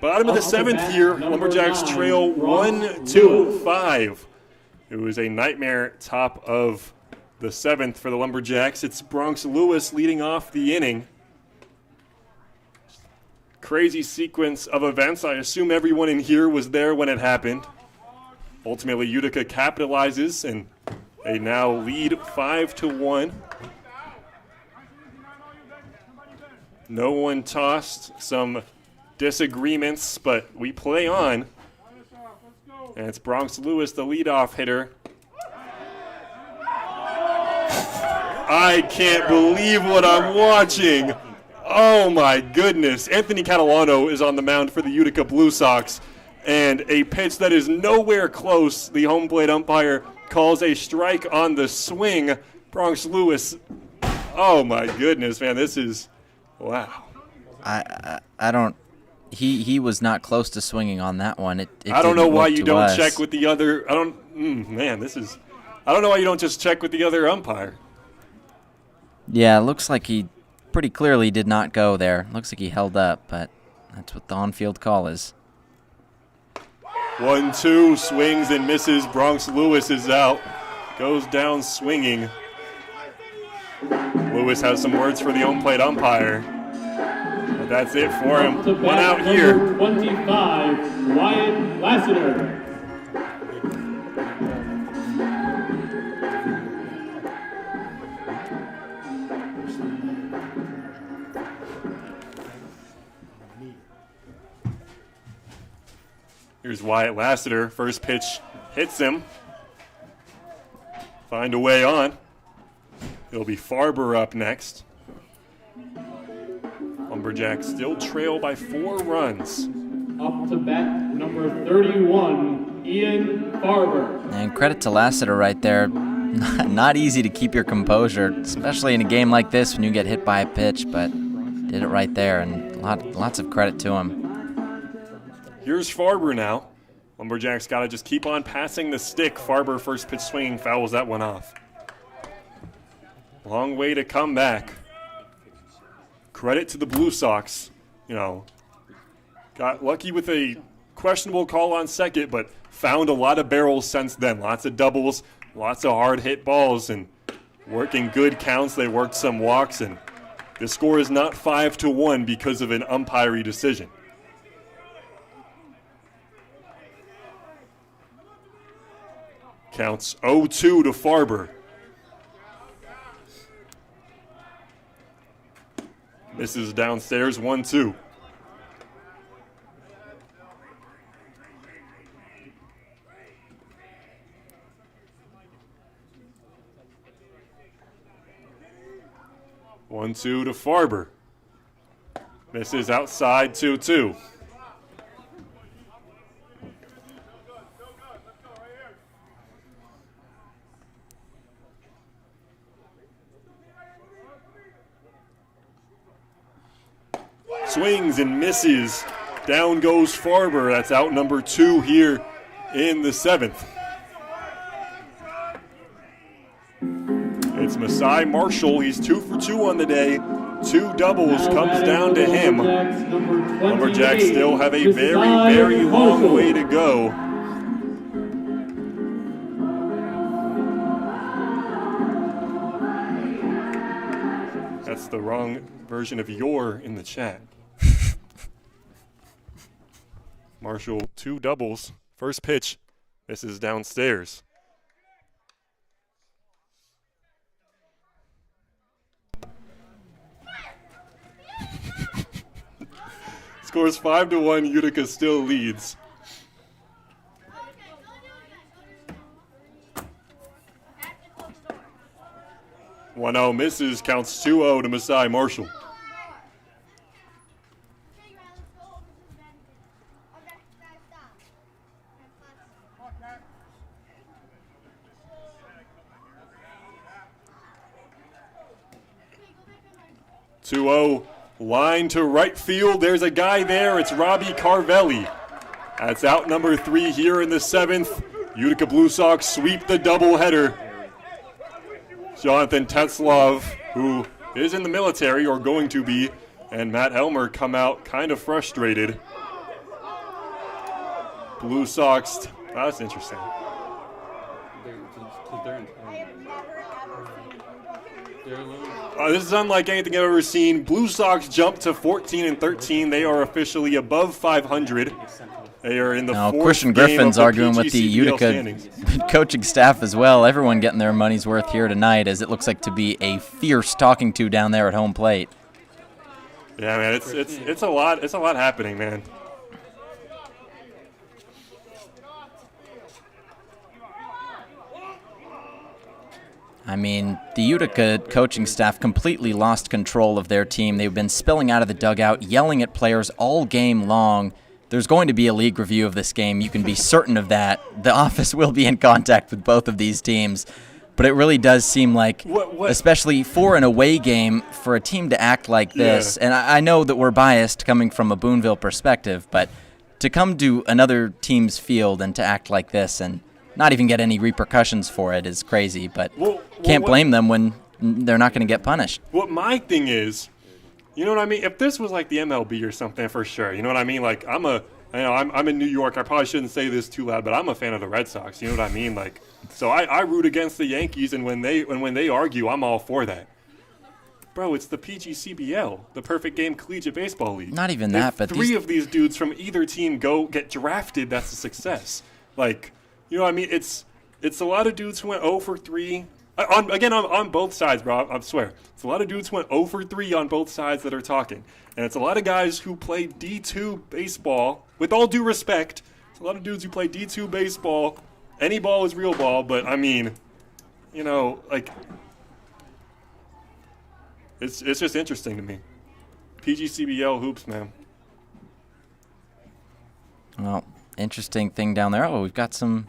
Speaker 1: Bottom of the seventh here, Lumberjacks trail 1-2-5. It was a nightmare top of the seventh for the Lumberjacks. It's Bronx Lewis leading off the inning. Crazy sequence of events. I assume everyone in here was there when it happened. Ultimately, Utica capitalizes, and they now lead 5-1. No one tossed, some disagreements, but we play on. And it's Bronx Lewis, the leadoff hitter. I can't believe what I'm watching. Oh my goodness. Anthony Catalano is on the mound for the Utica Blue Sox. And a pitch that is nowhere close. The home plate umpire calls a strike on the swing. Bronx Lewis. Oh my goodness, man. This is, wow.
Speaker 2: I don't. He was not close to swinging on that one. It
Speaker 1: I don't know
Speaker 2: didn't
Speaker 1: why
Speaker 2: look
Speaker 1: you
Speaker 2: to
Speaker 1: don't
Speaker 2: us.
Speaker 1: check with the other. I don't know why you don't just check with the other umpire.
Speaker 2: Yeah, it looks like he pretty clearly did not go there. Looks like he held up, but that's what the on-field call is.
Speaker 1: 1-2, swings and misses. Bronx Lewis is out. Goes down swinging. Lewis has some words for the home plate umpire. But that's it for him. One out here.
Speaker 3: Number 25, Wyatt Lassiter.
Speaker 1: Here's Wyatt Lassiter. First pitch hits him. Find a way on. It'll be Farber up next. Lumberjacks still trail by 4 runs.
Speaker 3: Up to bat, number 31, Ian Farber.
Speaker 2: And credit to Lassiter right there. Not easy to keep your composure, especially in a game like this when you get hit by a pitch, but did it right there, and lots of credit to him.
Speaker 1: Here's Farber now. Lumberjacks got to just keep on passing the stick. Farber first pitch swinging fouls that one off. Long way to come back. Credit to the Blue Sox. You know, got lucky with a questionable call on second, but found a lot of barrels since then. Lots of doubles, lots of hard hit balls, and working good counts. They worked some walks, and the score is not 5-1 because of an umpiring decision. Counts 0-2 to Farber. Misses downstairs, 1-2. One-two to Farber. Misses outside, 2-2. Swings and misses. Down goes Farber. That's out number 2 here in the 7th. It's Masai Marshall. He's 2 for 2 on the day. 2 doubles comes down to him. Lumberjacks still have a very, very long way to go. That's the wrong version of "your" in the chat. Marshall, 2 doubles. First pitch. This is downstairs. Scores 5-1. Utica still leads. One 0 misses. Counts 2-0 to Masai Marshall. Line to right field. There's a guy there. It's Robbie Carvelli. That's out number 3 here in the 7th. Utica Blue Sox sweep the doubleheader. Jonathan Tetzlav, who is in the military or going to be, and Matt Elmer come out kind of frustrated. Blue Sox. Oh, that's interesting. This is unlike anything I've ever seen. Blue Sox jump to 14-13. They are officially above 500. They are in the fourth
Speaker 2: Christian
Speaker 1: game
Speaker 2: Griffin's
Speaker 1: of the
Speaker 2: arguing with the
Speaker 1: PGCBL
Speaker 2: Utica
Speaker 1: standings.
Speaker 2: coaching staff as well. Everyone getting their money's worth here tonight, as it looks like to be a fierce talking to down there at home plate.
Speaker 1: Yeah, man, it's a lot. It's a lot happening, man.
Speaker 2: I mean, the Utica coaching staff completely lost control of their team. They've been spilling out of the dugout, yelling at players all game long. There's going to be a league review of this game. You can be certain of that. The office will be in contact with both of these teams. But it really does seem like, especially for an away game, for a team to act like this, and I know that we're biased coming from a Boonville perspective, but to come to another team's field and to act like this and not even get any repercussions for it is crazy, but can't blame them when they're not going to get punished.
Speaker 1: What my thing is, you know what I mean? If this was like the MLB or something, for sure. You know what I mean? Like I'm in New York. I probably shouldn't say this too loud, but I'm a fan of the Red Sox. You know what I mean? Like, so I root against the Yankees, and when they argue, I'm all for that. Bro, it's the PGCBL, the Perfect Game Collegiate Baseball League.
Speaker 2: Not even that, but
Speaker 1: three of these dudes from either team get drafted. That's a success. Like, you know what I mean? It's a lot of dudes who went 0 for 3. On both sides, bro. I swear. It's a lot of dudes who went 0 for 3 on both sides that are talking. And it's a lot of guys who play D2 baseball, with all due respect. It's a lot of dudes who play D2 baseball. Any ball is real ball, but I mean, you know, like, it's just interesting to me. PGCBL hoops, man.
Speaker 2: Well, interesting thing down there. Oh, we've got some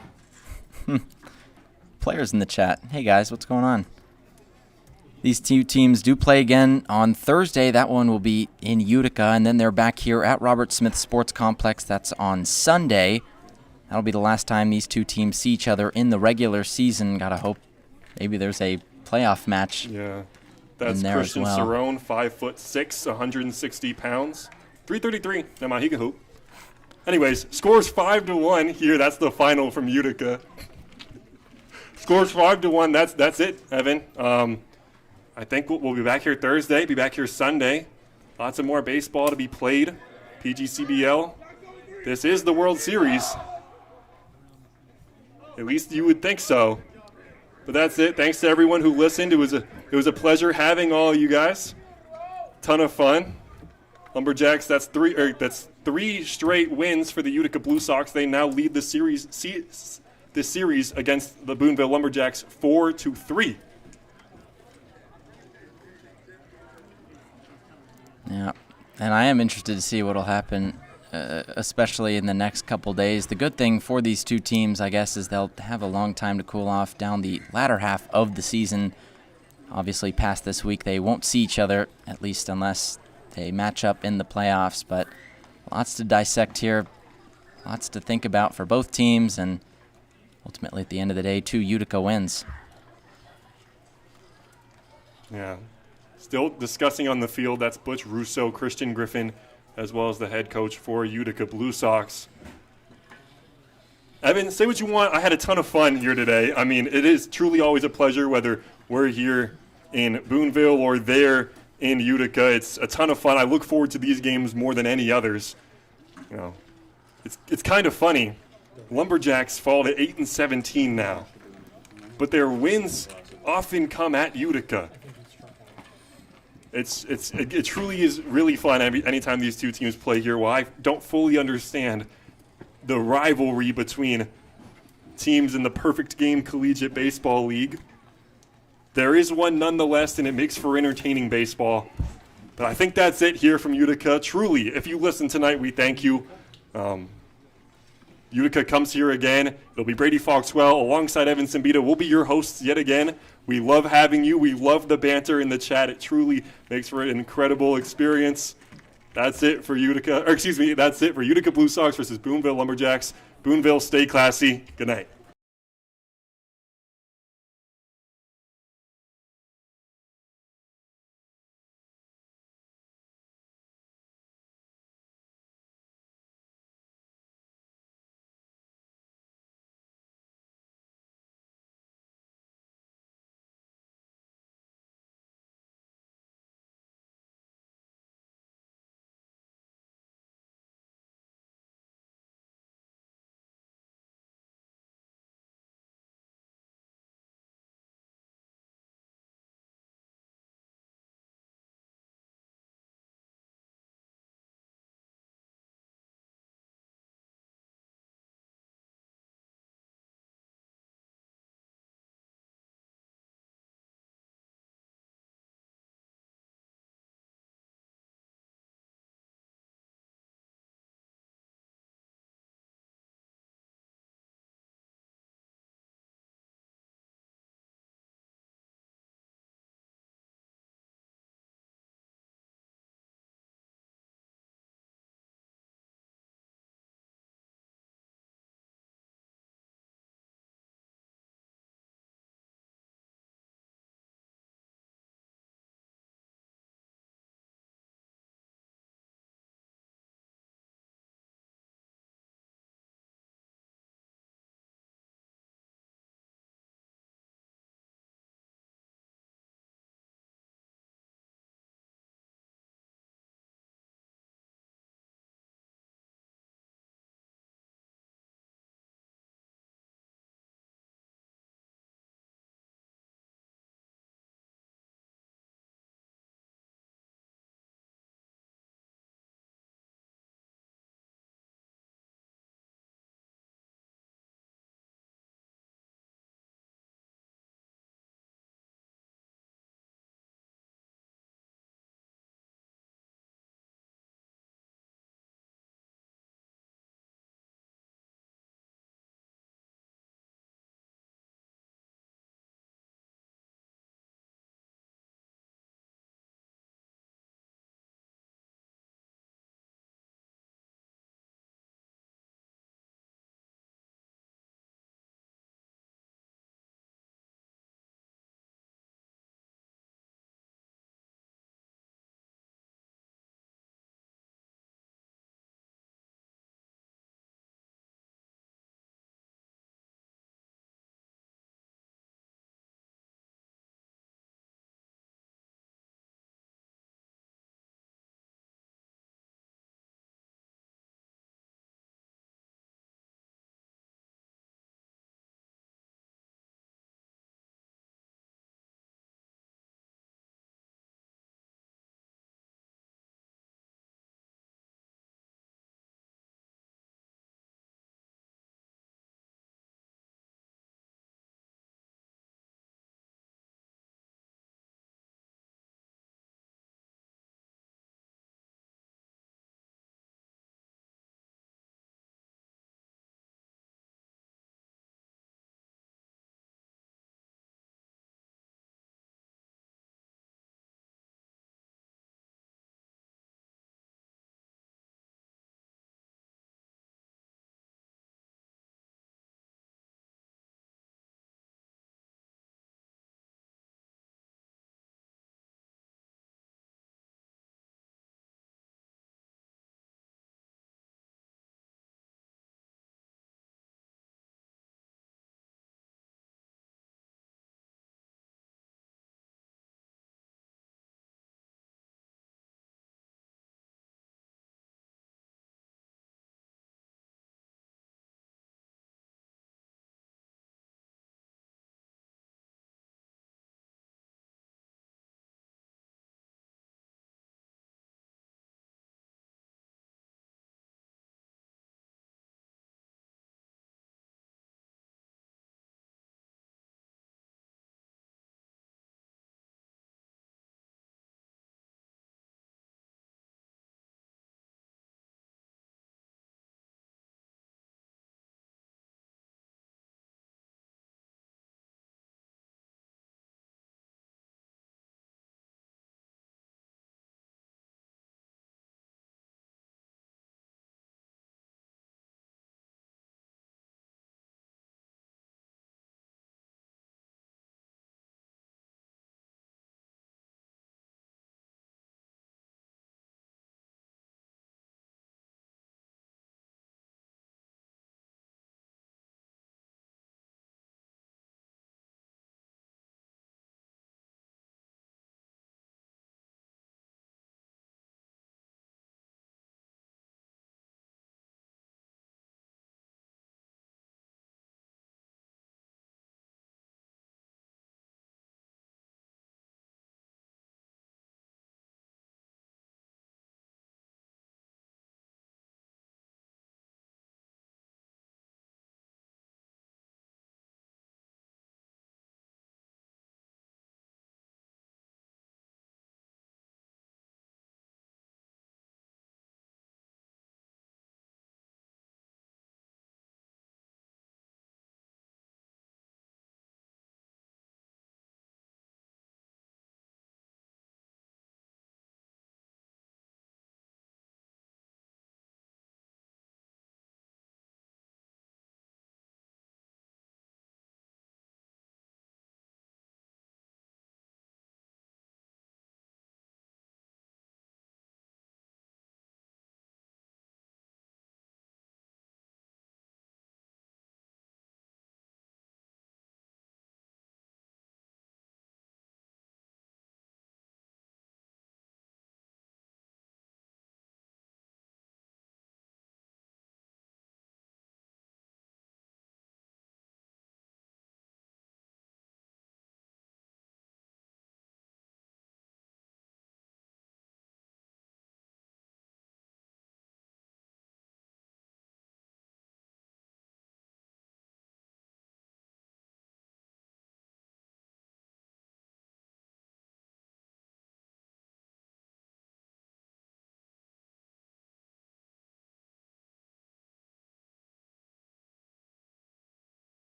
Speaker 2: players in the chat. Hey, guys, what's going on? These two teams do play again on Thursday. That one will be in Utica, and then they're back here at Robert Smith Sports Complex. That's on Sunday. That'll be the last time these two teams see each other in the regular season. Gotta hope maybe there's a playoff match.
Speaker 1: Yeah, that's
Speaker 2: there
Speaker 1: Christian
Speaker 2: as well.
Speaker 1: Cerrone, 5'6", 160 pounds, 333. Never mind, he can hoop. Anyways, scores 5-1 here. That's the final from Utica. Scores 5-1. That's it, Evan. I think we'll be back here Thursday. Be back here Sunday. Lots of more baseball to be played. PGCBL. This is the World Series. At least you would think so. But that's it. Thanks to everyone who listened. It was a pleasure having all you guys. Ton of fun. Lumberjacks. That's three straight wins for the Utica Blue Sox. They now lead the series against the Boonville Lumberjacks 4-3.
Speaker 2: Yeah, and I am interested to see what will happen, especially in the next couple days. The good thing for these two teams, I guess, is they'll have a long time to cool off down the latter half of the season. Obviously, past this week, they won't see each other, at least unless they match up in the playoffs. But lots to dissect here, lots to think about for both teams, and ultimately, at the end of the day, 2 Utica wins.
Speaker 1: Yeah. Still discussing on the field, that's Butch Russo, Christian Griffin, as well as the head coach for Utica Blue Sox. Evan, say what you want. I had a ton of fun here today. I mean, it is truly always a pleasure, whether we're here in Boonville or there in Utica. It's a ton of fun. I look forward to these games more than any others. You know, it's kind of funny. Lumberjacks fall to 8-17 now, but their wins often come at Utica. It truly is really fun anytime these two teams play here. While I don't fully understand the rivalry between teams in the Perfect Game Collegiate Baseball League, there is one nonetheless, and it makes for entertaining baseball. But I think that's it here from Utica. Truly, if you listen tonight, we thank you. Utica comes here again. It'll be Brady Foxwell alongside Evan Simbita. We'll be your hosts yet again. We love having you. We love the banter in the chat. It truly makes for an incredible experience. That's it for Utica. That's it for Utica Blue Sox versus Boonville Lumberjacks. Boonville, stay classy. Good night.